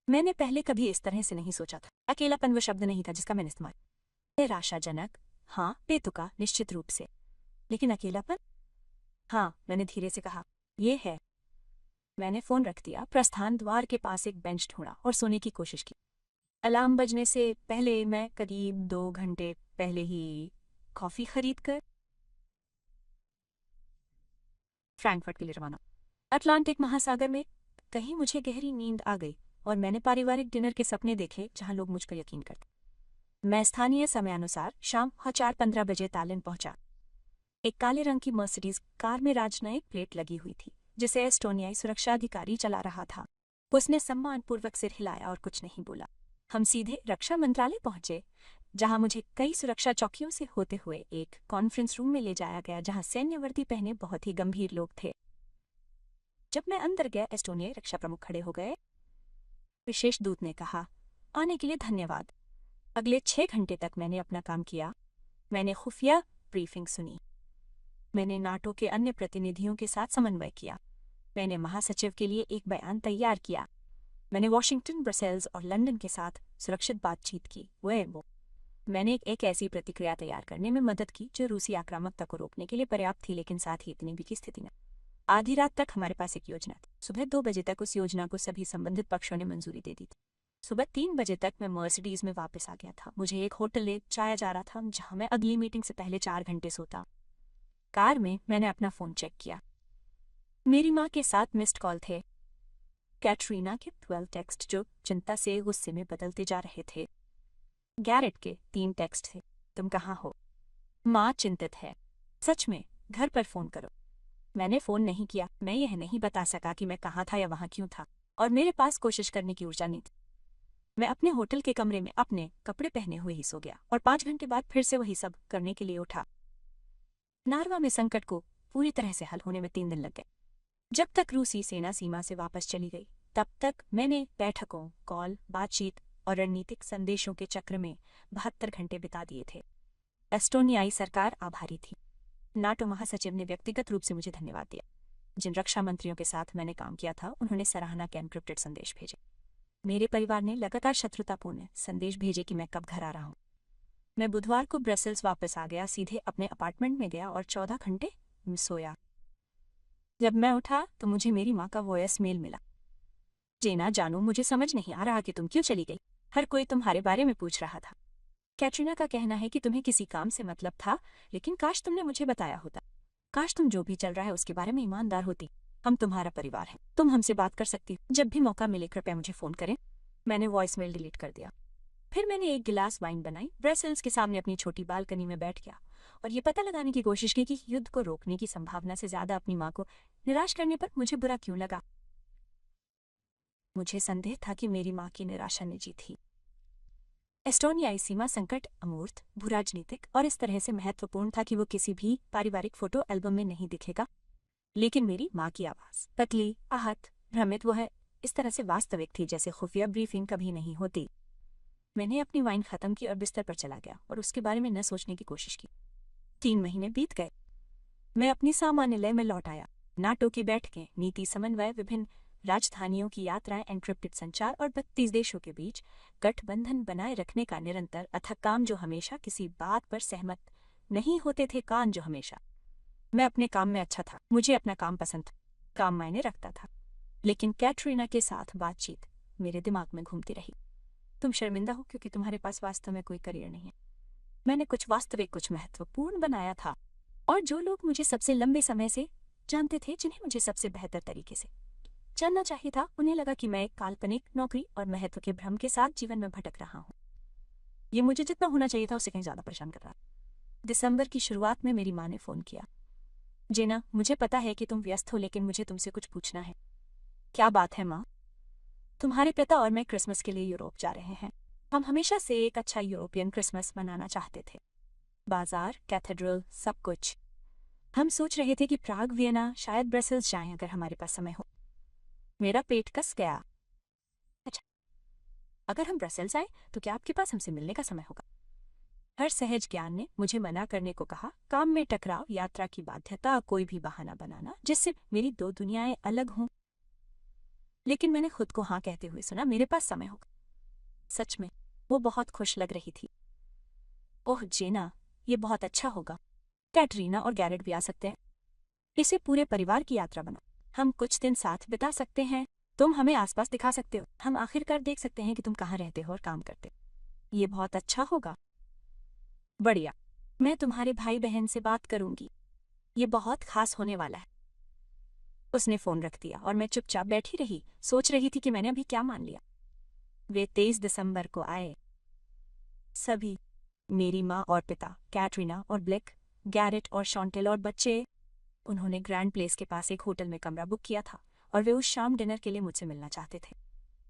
मैंने पहले कभी इस तरह से नहीं सोचा था। अकेलापन वो शब्द नहीं था जिसका मैंने इस्तेमाल। निराशाजनक, हाँ, बेतुका, निश्चित रूप से। लेकिन अकेलापन? हाँ, मैंने धीरे से कहा, ये है। मैंने फोन रख दिया, प्रस्थान द्वार के पास एक बेंच ढूंढा और सोने की कोशिश की। अलार्म बजने से पहले मैं करीब 2 घंटे पहले ही कॉफी खरीद कर फ्रैंकफर्ट के लिए रवाना। अटलांटिक महासागर में कहीं मुझे गहरी नींद आ गई और मैंने पारिवारिक डिनर के सपने देखे जहां लोग मुझ पर यकीन करते। मैं स्थानीय समयानुसार शाम 4:15 तालिन पहुंचा। एक काले रंग की मर्सिडीज कार में राजनयिक प्लेट लगी हुई थी जिसे एस्टोनियाई सुरक्षा अधिकारी चला रहा था। उसने सम्मानपूर्वक सिर हिलाया और कुछ नहीं बोला। हम सीधे रक्षा मंत्रालय पहुंचे जहां मुझे कई सुरक्षा चौकियों से होते हुए एक कॉन्फ्रेंस रूम में ले जाया गया जहां सैन्य वर्दी पहने बहुत ही गंभीर लोग थे। जब मैं अंदर गया, एस्टोनियाई रक्षा प्रमुख खड़े हो गए। विशेष दूत ने कहा, आने के लिए धन्यवाद। अगले 6 घंटे तक मैंने अपना काम किया। मैंने खुफिया ब्रीफिंग सुनी। मैंने नाटो के अन्य प्रतिनिधियों के साथ समन्वय किया। मैंने महासचिव के लिए एक बयान तैयार किया। मैंने वॉशिंगटन, ब्रसेल्स और लंदन के साथ सुरक्षित बातचीत की। मैंने एक ऐसी प्रतिक्रिया तैयार करने में मदद की जो रूसी आक्रामकता को रोकने के लिए पर्याप्त थी, लेकिन साथ ही इतनी भी की स्थिति में। आधी रात तक हमारे पास एक योजना थी। सुबह 2 बजे तक उस योजना को सभी संबंधित पक्षों ने मंजूरी दे दी थी। सुबह 3 बजे तक मैं मर्सिडीज में वापस आ गया था। मुझे एक होटल ले जाया जा रहा था जहां मैं अगली मीटिंग से पहले 4 घंटे सोता। कार में मैंने अपना फोन चेक किया। मेरी माँ के 7 मिस्ड कॉल थे। कैटरीना के 12 टेक्स्ट जो चिंता से गुस्से में बदलते जा रहे थे। गैरेट के 3 टेक्स्ट थे, तुम कहाँ हो? माँ चिंतित है। सच में, घर पर फोन करो। मैंने फोन नहीं किया। मैं यह नहीं बता सका कि मैं कहाँ था या वहाँ क्यों था, और मेरे पास कोशिश करने की ऊर्जा नहीं थी। मैं अपने होटल के कमरे में अपने कपड़े पहने हुए ही सो गया और 5 घंटे बाद फिर से वही सब करने के लिए उठा। नार्वा में संकट को पूरी तरह से हल होने में 3 दिन लग गए। जब तक रूसी सेना सीमा से वापस चली गई तब तक मैंने बैठकों, कॉल, बातचीत और रणनीतिक संदेशों के चक्र में 72 घंटे बिता दिए थे। एस्टोनियाई सरकार आभारी थी। नाटो महासचिव ने व्यक्तिगत रूप से मुझे धन्यवाद दिया। जिन रक्षा मंत्रियों के साथ मैंने काम किया था उन्होंने सराहना के एन्क्रिप्टेड संदेश भेजे। मेरे परिवार ने लगातार शत्रुतापूर्ण संदेश भेजे कि मैं कब घर आ रहा हूँ। मैं बुधवार को ब्रसेल्स वापस आ गया, सीधे अपने अपार्टमेंट में गया और 14 घंटे सोया। जब मैं उठा तो मुझे मेरी माँ का वॉयस मेल मिला। जेना जानू, मुझे समझ नहीं आ रहा कि तुम क्यों चली गई। हर कोई तुम्हारे बारे में पूछ रहा था। कैटरीना का कहना है कि तुम्हें किसी काम से मतलब था, लेकिन काश तुमने मुझे बताया होता। काश तुम जो भी चल रहा है उसके बारे में ईमानदार होती। हम तुम्हारा परिवार हैं, तुम हमसे बात कर सकती हो। जब भी मौका मिले कृपया मुझे फोन करें। मैंने वॉइस मेल डिलीट कर दिया। फिर मैंने एक गिलास वाइन बनाई, ब्रसेल्स के सामने अपनी छोटी बालकनी में बैठ गया और ये पता लगाने की कोशिश की कि युद्ध को रोकने की संभावना से ज्यादा अपनी माँ को निराश करने पर मुझे बुरा क्यों लगा। मुझे संदेह था कि मेरी माँ की निराशा निजी थी। एस्टोनियाई सीमा संकट अमूर्त, भूराजनीतिक और इस तरह से महत्वपूर्ण था कि वो किसी भी पारिवारिक फोटो एल्बम में नहीं दिखेगा। लेकिन मेरी माँ की आवाज पतली, आहत, भ्रमित, वो है इस तरह से वास्तविक थी जैसे खुफिया ब्रीफिंग कभी नहीं होती। मैंने अपनी वाइन खत्म की और बिस्तर पर चला गया और उसके बारे में न सोचने की कोशिश की। 3 महीने बीत गए। मैं अपनी सामान्य लय में लौट आया। नाटो की बैठकें, नीति समन्वय, विभिन्न राजधानियों की यात्राएं, एन्क्रिप्टेड संचार और 32 देशों के बीच गठबंधन बनाए रखने का निरंतर अथक काम जो हमेशा किसी बात पर सहमत नहीं होते थे। कान जो हमेशा। मैं अपने काम में अच्छा था, मुझे अपना काम पसंद था, काम मायने रखता था। लेकिन कैटरीना के साथ बातचीत मेरे दिमाग में घूमती रही। तुम शर्मिंदा हो क्योंकि तुम्हारे पास वास्तव में कोई करियर नहीं है। मैंने कुछ वास्तविक, कुछ महत्वपूर्ण बनाया था, और जो लोग मुझे सबसे लंबे समय से जानते थे, जिन्हें मुझे सबसे बेहतर तरीके से जानना चाहिए था, उन्हें लगा कि मैं एक काल्पनिक नौकरी और महत्व के भ्रम के साथ जीवन में भटक रहा हूँ। ये मुझे जितना होना चाहिए था उससे कहीं ज्यादा परेशान कर रहा। दिसंबर की शुरुआत में मेरी माँ ने फोन किया। जेना, मुझे पता है कि तुम व्यस्त हो, लेकिन मुझे तुमसे कुछ पूछना है। क्या बात है माँ? तुम्हारे पिता और मैं क्रिसमस के लिए यूरोप जा रहे हैं। हम हमेशा से एक अच्छा यूरोपियन क्रिसमस मनाना चाहते थे। बाजार, कैथेड्रल, सब कुछ। हम सोच रहे थे कि प्राग, वियना, शायद ब्रसेल्स जाएं अगर हमारे पास समय हो। मेरा पेट कस गया। अच्छा, अगर हम ब्रसेल्स आए तो क्या आपके पास हमसे मिलने का समय होगा? हर सहज ज्ञान ने मुझे मना करने को कहा। काम में टकराव, यात्रा की बाध्यता, कोई भी बहाना बनाना जिससे मेरी 2 दुनियाएं अलग हों। लेकिन मैंने खुद को हाँ कहते हुए सुना, मेरे पास समय होगा। सच में वो बहुत खुश लग रही थी। ओह जेना, ये बहुत अच्छा होगा। कैटरीना और गैरेट भी आ सकते हैं। इसे पूरे परिवार की यात्रा बना। हम कुछ दिन साथ बिता सकते हैं। तुम हमें आसपास दिखा सकते हो। हम आखिरकार देख सकते हैं कि तुम कहाँ रहते हो और काम करते हो। ये बहुत अच्छा होगा। बढ़िया, मैं तुम्हारे भाई बहन से बात करूंगी। ये बहुत खास होने वाला है। उसने फोन रख दिया और मैं चुपचाप बैठी रही, सोच रही थी कि मैंने अभी क्या मान लिया। वे 23 दिसंबर को आए। सभी, मेरी माँ और पिता, कैटरीना और ब्लेक, गैरेट और शॉन्टेल और बच्चे। उन्होंने ग्रैंड प्लेस के पास एक होटल में कमरा बुक किया था और वे उस शाम डिनर के लिए मुझसे मिलना चाहते थे।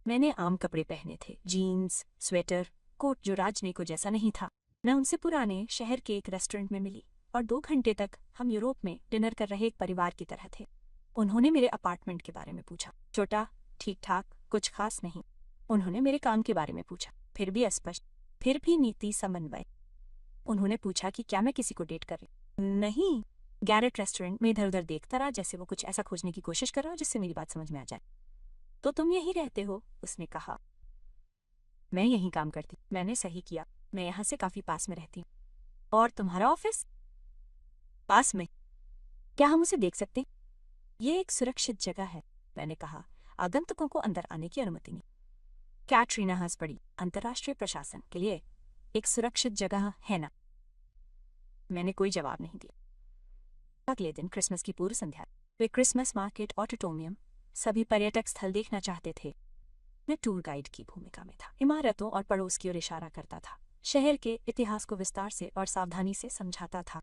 मैंने आम कपड़े पहने थे, जीन्स, स्वेटर, कोट जो राजनयिकों जैसा नहीं था। मैं उनसे पुराने शहर के एक रेस्टोरेंट में मिली और 2 घंटे तक हम यूरोप में डिनर कर रहे एक परिवार की तरह थे। उन्होंने मेरे अपार्टमेंट के बारे में पूछा। छोटा, ठीक ठाक, कुछ खास नहीं। उन्होंने मेरे काम के बारे में पूछा, फिर भी अस्पष्ट, फिर भी नीति समन्वय। उन्होंने पूछा कि क्या मैं किसी को डेट कर रही? नहीं। गैरेट रेस्टोरेंट में इधर उधर देखता रहा, जैसे वो कुछ ऐसा खोजने की कोशिश कर रहा हो जिससे मेरी बात समझ में आ जाए। तो तुम यहीं रहते हो? उसने कहा। मैं यहीं काम करती। मैंने सही किया, मैं यहाँ से काफी पास में रहती हूँ। और तुम्हारा ऑफिस? पास में। क्या हम उसे देख सकते? ये एक सुरक्षित जगह है, मैंने कहा। आगंतुकों को अंदर आने की अनुमति नहीं। कैटरीना हंस पड़ी। अंतर्राष्ट्रीय प्रशासन के लिए एक सुरक्षित जगह है ना? मैंने कोई जवाब नहीं दिया। अगले दिन क्रिसमस की पूर्व संध्या। वे क्रिसमस मार्केट, ऑडिटोरियम, सभी पर्यटक स्थल देखना चाहते थे। मैं टूर गाइड की भूमिका में था। इमारतों और पड़ोस की ओर इशारा करता था। शहर के इतिहास को विस्तार से और सावधानी से समझाता था।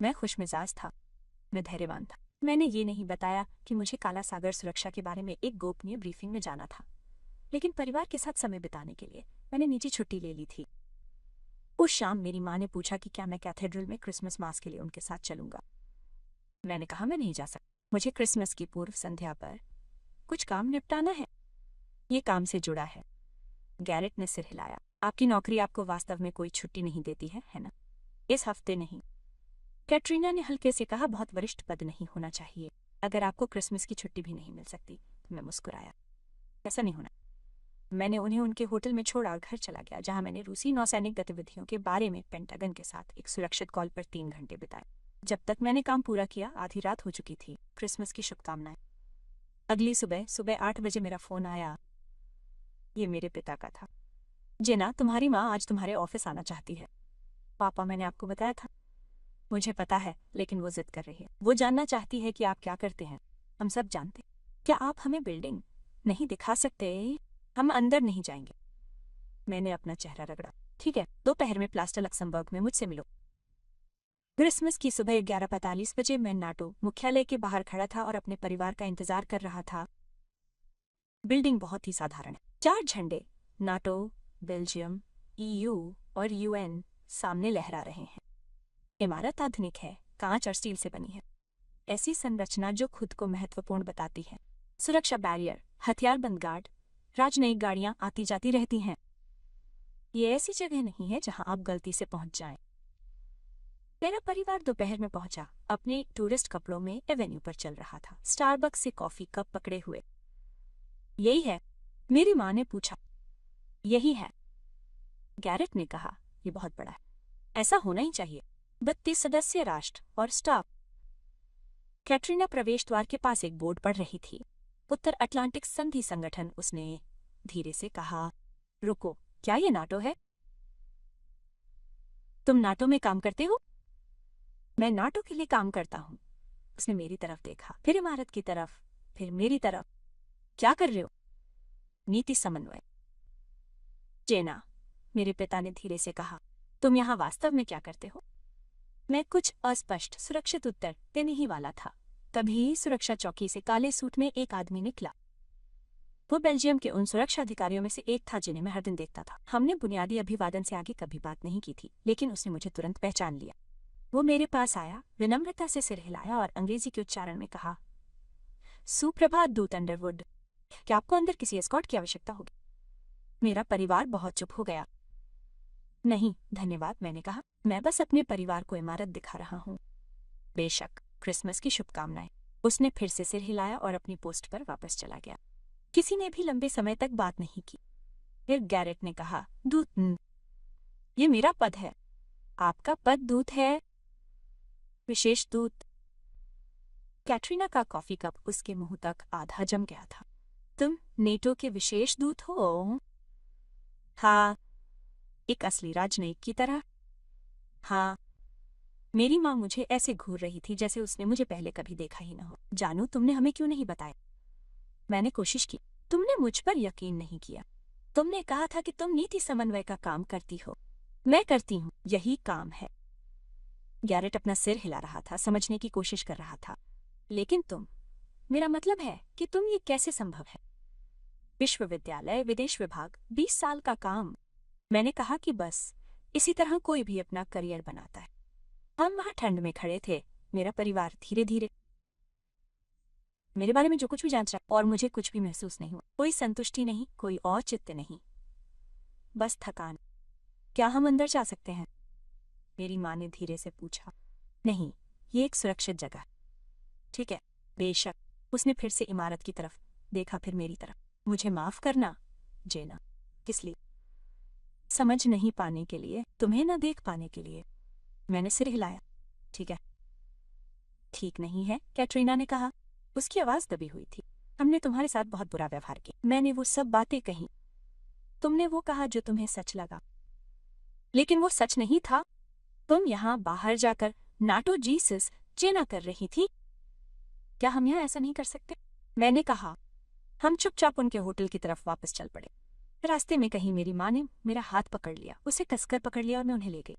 मैं खुशमिजाज था, मैं धैर्यवान था। मैंने ये नहीं बताया कि मुझे काला सागर सुरक्षा के बारे में एक गोपनीय ब्रीफिंग में जाना था, लेकिन परिवार के साथ समय बिताने के लिए मैंने निजी छुट्टी ले ली थी। उस शाम मेरी माँ ने पूछा कि क्या मैं कैथेड्रल में क्रिसमस मास के लिए उनके साथ चलूंगा। मैंने कहा मैं नहीं जा सकता। मुझे क्रिसमस की पूर्व संध्या पर कुछ काम निपटाना है। ये काम से जुड़ा है। गैरेट ने सिर हिलाया। आपकी नौकरी आपको वास्तव में कोई छुट्टी नहीं देती है ना? इस हफ्ते नहीं। कैटरीना ने हल्के से कहा, बहुत वरिष्ठ पद नहीं होना चाहिए। अगर आपको क्रिसमस की छुट्टी भी नहीं मिल सकती। मैं मुस्कुराया। ऐसा नहीं होना। मैंने उन्हें उनके होटल में छोड़ा और घर चला गया, जहां मैंने रूसी नौसैनिक गतिविधियों के बारे में पेंटागन के साथ एक सुरक्षित कॉल पर 3 घंटे बिताए। जब तक मैंने काम पूरा किया, आधी रात हो चुकी थी। क्रिसमस की शुभकामनाएं। अगली सुबह सुबह 8 बजे मेरा फोन आया। ये मेरे पिता का था। जेना, तुम्हारी माँ आज तुम्हारे ऑफिस आना चाहती है। पापा, मैंने आपको बताया था। मुझे पता है, लेकिन वो जिद कर रही है। वो जानना चाहती है कि आप क्या करते हैं। हम सब जानते। क्या आप हमें बिल्डिंग नहीं दिखा सकते? हम अंदर नहीं जाएंगे। मैंने अपना चेहरा रगड़ा। ठीक है, दोपहर में प्लास्टर लक्समबर्ग में मुझसे मिलो। क्रिसमस की सुबह 11:45 बजे मैं नाटो मुख्यालय के बाहर खड़ा था और अपने परिवार का इंतजार कर रहा था। बिल्डिंग बहुत ही साधारण है। 4 झंडे, नाटो, बेल्जियम, EU और UN सामने लहरा रहे हैं। इमारत आधुनिक है, कांच और स्टील से बनी है। ऐसी संरचना जो खुद को महत्वपूर्ण बताती है। सुरक्षा बैरियर, हथियारबंद गार्ड, राजनयिक गाड़ियां आती जाती रहती हैं। ये ऐसी जगह नहीं है जहां आप गलती से पहुंच जाएं। मेरा परिवार दोपहर में पहुंचा, अपने टूरिस्ट कपड़ों में एवेन्यू पर चल रहा था, स्टारबक्स से कॉफी कप पकड़े हुए। यही है? मेरी माँ ने पूछा। यही है, गैरेट ने कहा। ये बहुत बड़ा है। ऐसा होना ही चाहिए। 32 सदस्य राष्ट्र और स्टाफ। कैटरीना प्रवेश द्वार के पास एक बोर्ड पढ़ रही थी। उत्तर अटलांटिक संधि संगठन। उसने धीरे से कहा, रुको, क्या ये नाटो है? तुम नाटो में काम करते हो? मैं नाटो के लिए काम करता हूँ। उसने मेरी तरफ देखा, फिर इमारत की तरफ, फिर मेरी तरफ। क्या कर रहे हो? नीति समन्वय। जेना, मेरे पिता ने धीरे से कहा, तुम यहाँ वास्तव में क्या करते हो? मैं कुछ अस्पष्ट सुरक्षित उत्तर देने ही वाला था। तभी सुरक्षा चौकी से काले सूट में एक आदमी निकला। वो बेल्जियम के उन सुरक्षा अधिकारियों में से एक था जिन्हें मैं हर दिन देखता था। हमने बुनियादी अभिवादन से आगे कभी बात नहीं की थी, लेकिन उसने मुझे तुरंत पहचान लिया। वो मेरे पास आया, विनम्रता से सिर हिलाया और अंग्रेजी के उच्चारण में कहा, सुप्रभात दूत अंडरवुड। क्या आपको अंदर किसी एस्कॉर्ट की आवश्यकता होगी? मेरा परिवार बहुत चुप हो गया। नहीं धन्यवाद, मैंने कहा। मैं बस अपने परिवार को इमारत दिखा रहा हूँ। बेशक। क्रिसमस की शुभकामनाएं। उसने फिर से सिर हिलाया और अपनी पोस्ट पर वापस चला गया। किसी ने भी लंबे समय तक बात नहीं की। फिर गैरेट ने कहा, दूत, ये मेरा पद है। आपका पद दूत है? विशेष दूत। कैटरीना का कॉफी कप उसके मुंह तक आधा जम गया था। तुम नेटो के विशेष दूत हो? हाँ। एक असली राजनयिक की तरह? हाँ। मेरी माँ मुझे ऐसे घूर रही थी जैसे उसने मुझे पहले कभी देखा ही न हो। जानू, तुमने हमें क्यों नहीं बताया? मैंने कोशिश की। तुमने मुझ पर यकीन नहीं किया। तुमने कहा था कि तुम नीति समन्वय का काम करती हो। मैं करती हूँ, यही काम है। गैरेट अपना सिर हिला रहा था, समझने की कोशिश कर रहा था। लेकिन तुम, मेरा मतलब है कि तुम, ये कैसे संभव है? विश्वविद्यालय, विदेश विभाग, 20 साल का काम। मैंने कहा कि बस इसी तरह कोई भी अपना करियर बनाता है। हम वहां ठंड में खड़े थे। मेरा परिवार धीरे धीरे मेरे बारे में जो कुछ भी जांच रहा, और मुझे कुछ भी महसूस नहीं हुआ। कोई संतुष्टि नहीं, कोई औचित्य नहीं, बस थकान। क्या हम अंदर जा सकते हैं? मेरी माँ ने धीरे से पूछा। नहीं, ये एक सुरक्षित जगह है। ठीक है, बेशक। उसने फिर से इमारत की तरफ देखा, फिर मेरी तरफ। मुझे माफ करना, जेना। किस लिए? समझ नहीं पाने के लिए, तुम्हें न देख पाने के लिए। मैंने सिर हिलाया। ठीक है। ठीक नहीं है, कैटरीना ने कहा। उसकी आवाज दबी हुई थी। हमने तुम्हारे साथ बहुत बुरा व्यवहार किया। मैंने वो सब बातें कही। तुमने वो कहा जो तुम्हें सच लगा, लेकिन वो सच नहीं था। तुम यहाँ बाहर जाकर नाटो जीसस जेना कर रही थी। क्या हम यहाँ ऐसा नहीं कर सकते? मैंने कहा। हम चुपचाप उनके होटल की तरफ वापस चल पड़े। रास्ते में कहीं मेरी माँ ने मेरा हाथ पकड़ लिया, उसे कसकर पकड़ लिया और मैं उन्हें ले गई।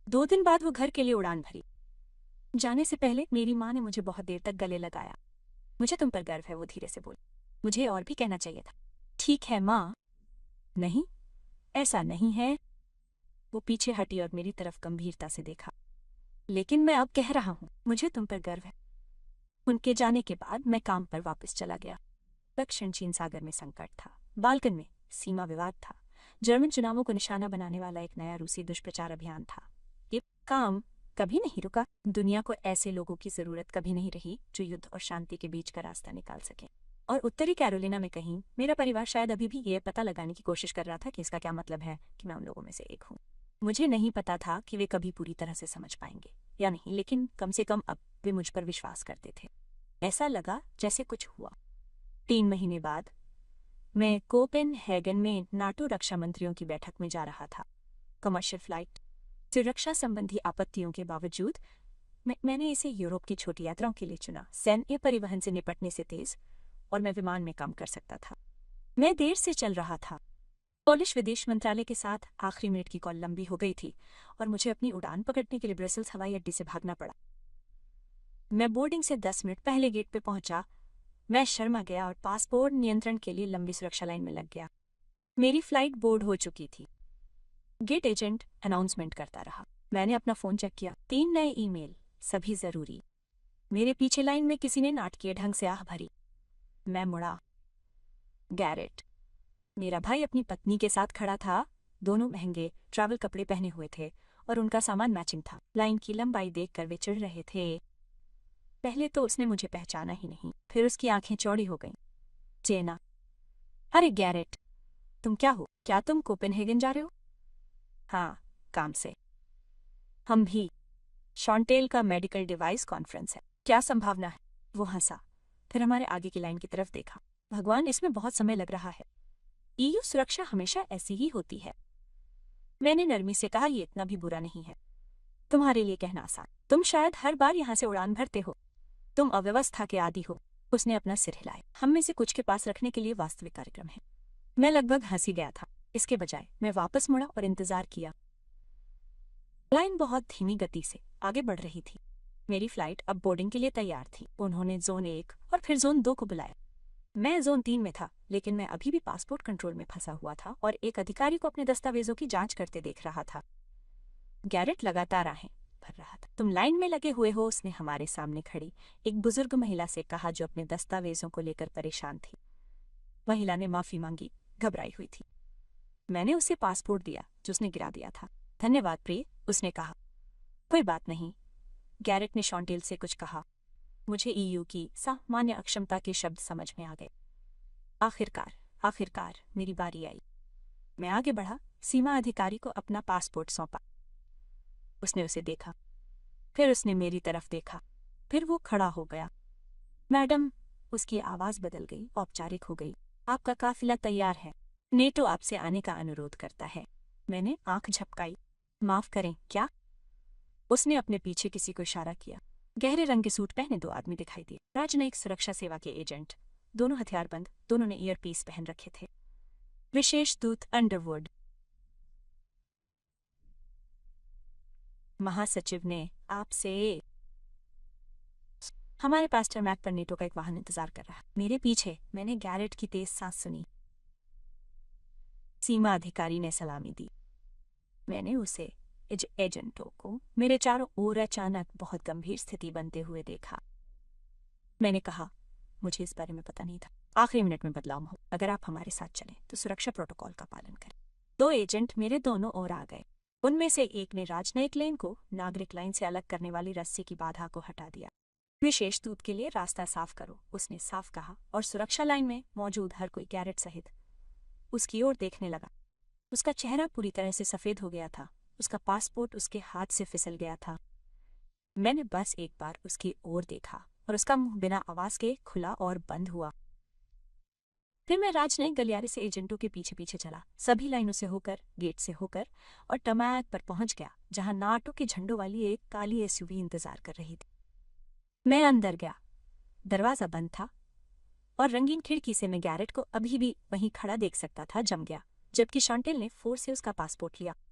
2 दिन बाद वो घर के लिए उड़ान भरी। जाने से पहले मेरी माँ ने मुझे बहुत देर तक गले लगाया। मुझे तुम पर गर्व है, वो धीरे से बोली। मुझे और भी कहना चाहिए था। ठीक है माँ। नहीं, ऐसा नहीं है। वो पीछे हटी और मेरी तरफ गंभीरता से देखा। लेकिन मैं अब कह रहा हूँ, मुझे तुम पर गर्व है। उनके जाने के बाद मैं काम पर वापस चला गया। दक्षिण चीन सागर में संकट था। बाल्कन में सीमा विवाद था। जर्मन चुनावों को निशाना बनाने वाला एक नया रूसी दुष्प्रचार अभियान था। ये काम कभी नहीं रुका। दुनिया को ऐसे लोगों की जरूरत कभी नहीं रही जो युद्ध और शांति के बीच का रास्ता निकाल सके। और उत्तरी कैरोलिना में कहीं मेरा परिवार शायद अभी भी ये पता लगाने की कोशिश कर रहा था कि इसका क्या मतलब है कि मैं उन लोगों में से एक हूँ। मुझे नहीं पता था कि वे कभी पूरी तरह से समझ पाएंगे या नहीं, लेकिन कम से कम अब वे मुझ पर विश्वास करते थे। ऐसा लगा जैसे कुछ हुआ। 3 महीने बाद मैं कोपेनहेगन में नाटो रक्षा मंत्रियों की बैठक में जा रहा था। Commercial flight. सुरक्षा संबंधी आपत्तियों के बावजूद मैंने इसे यूरोप की छोटी यात्राओं के लिए चुना। सैन्य परिवहन से निपटने से तेज, और मैं विमान में काम कर सकता था। मैं देर से चल रहा था। पोलिश विदेश मंत्रालय के साथ आखिरी मिनट की कॉल लंबी हो गई थी और मुझे अपनी उड़ान पकड़ने के लिए ब्रसेल्स हवाई अड्डे से भागना पड़ा। मैं बोर्डिंग से 10 मिनट पहले गेट पे पहुंचा। मैं शर्मा गया और पासपोर्ट नियंत्रण के लिए लंबी सुरक्षा लाइन में लग गया। मेरी फ्लाइट बोर्ड हो चुकी थी। गेट एजेंट अनाउंसमेंट करता रहा। मैंने अपना फोन चेक किया। 3 नए ईमेल, सभी जरूरी। मेरे पीछे लाइन में किसी ने नाटकीय ढंग से आह भरी। मैं मुड़ा। गैरेट, मेरा भाई, अपनी पत्नी के साथ खड़ा था। दोनों महंगे ट्रैवल कपड़े पहने हुए थे और उनका सामान मैचिंग था। लाइन की लंबाई देखकर वे चिढ़ रहे थे। पहले तो उसने मुझे पहचाना ही नहीं, फिर उसकी आंखें चौड़ी हो गईं। जेना। अरे गैरेट, तुम क्या हो? क्या तुम कोपेनहेगन जा रहे हो? हाँ, काम से। हम भी। शॉन्टेल का मेडिकल डिवाइस कॉन्फ्रेंस है। क्या संभावना है? वो हंसा, फिर हमारे आगे की लाइन की तरफ देखा। भगवान, इसमें बहुत समय लग रहा है। ईयू सुरक्षा हमेशा ऐसी ही होती है। मैंने नरमी से कहा, ये इतना भी बुरा नहीं है। तुम्हारे लिए कहना आसान। तुम शायद हर बार यहाँ से उड़ान भरते हो। तुम अव्यवस्था के आदी हो। उसने अपना सिर हिलाया। हम में से कुछ के पास रखने के लिए वास्तविक कार्यक्रम है। मैं लगभग हंसी गया था। इसके बजाय मैं वापस मुड़ा और इंतजार किया। लाइन बहुत धीमी गति से आगे बढ़ रही थी। मेरी फ्लाइट अब बोर्डिंग के लिए तैयार थी। उन्होंने जोन 1 और फिर जोन 2 को बुलाया। मैं जोन 3 में था, लेकिन मैं अभी भी पासपोर्ट कंट्रोल में फंसा हुआ था और एक अधिकारी को अपने दस्तावेजों की जांच करते देख रहा था। गैरेट लगातार आहें भर रहा था। तुम लाइन में लगे हुए हो, उसने हमारे सामने खड़ी एक बुजुर्ग महिला से कहा जो अपने दस्तावेजों को लेकर परेशान थी। महिला ने माफी मांगी, घबराई हुई थी। मैंने उसे पासपोर्ट दिया जो उसने गिरा दिया था। धन्यवाद प्रिय, उसने कहा। कोई बात नहीं। गैरेट ने शॉन्टेल से कुछ कहा। मुझे ईयू की सामान्य अक्षमता के शब्द समझ में आ गए। आखिरकार मेरी बारी आई। मैं आगे बढ़ा, सीमा अधिकारी को अपना पासपोर्ट सौंपा। उसने उसे देखा, फिर उसने मेरी तरफ देखा, फिर वो खड़ा हो गया। मैडम, उसकी आवाज़ बदल गई, औपचारिक हो गई। आपका काफिला तैयार है। नेटो आपसे आने का अनुरोध करता है। मैंने आंख झपकाई। माफ करें, क्या? उसने अपने पीछे किसी को इशारा किया। गहरे रंग के सूट पहने दो आदमी दिखाई दिए। राजनयिक सुरक्षा सेवा के एजेंट, दोनों हथियारबंद, दोनों ने ईयरपीस पहन रखे थे। विशेष दूत अंडरवुड। महासचिव ने आपसे। हमारे पास टरमैक पर नेटो का एक वाहन इंतजार कर रहा है। मेरे पीछे। मैंने गैरेट की तेज सांस सुनी। सीमा अधिकारी ने सलामी दी। मैंने उसे एजेंटों को मेरे चारों ओर अचानक बहुत गंभीर स्थिति बनते हुए देखा। मैंने कहा, मुझे इस बारे में पता नहीं था। आखिरी मिनट में बदलाव हो। अगर आप हमारे साथ चलें तो सुरक्षा प्रोटोकॉल का पालन करें। 2 एजेंट मेरे दोनों ओर आ गए। उनमें से एक ने राजनयिक लेन को नागरिक लाइन से अलग करने वाली रस्सी की बाधा को हटा दिया। विशेष दूत के लिए रास्ता साफ करो, उसने साफ कहा, और सुरक्षा लाइन में मौजूद हर कोई गैरेट सहित उसकी ओर देखने लगा। उसका चेहरा पूरी तरह से सफेद हो गया था। उसका पासपोर्ट उसके हाथ से फिसल गया था। मैंने बस एक बार उसकी ओर देखा और उसका मुंह बिना आवाज के खुला और बंद हुआ। फिर मैं राजनयिक गलियारे से एजेंटों के पीछे पीछे चला, सभी लाइनों से होकर, गेट से होकर, और टरमैक पर पहुंच गया जहां नाटो के झंडों वाली एक काली एसयूवी इंतजार कर रही थी। मैं अंदर गया। दरवाजा बंद था और रंगीन खिड़की से मैं गैरेट को अभी भी वहीं खड़ा देख सकता था। जम गया जबकि शांटेल ने फोर से उसका पासपोर्ट लिया।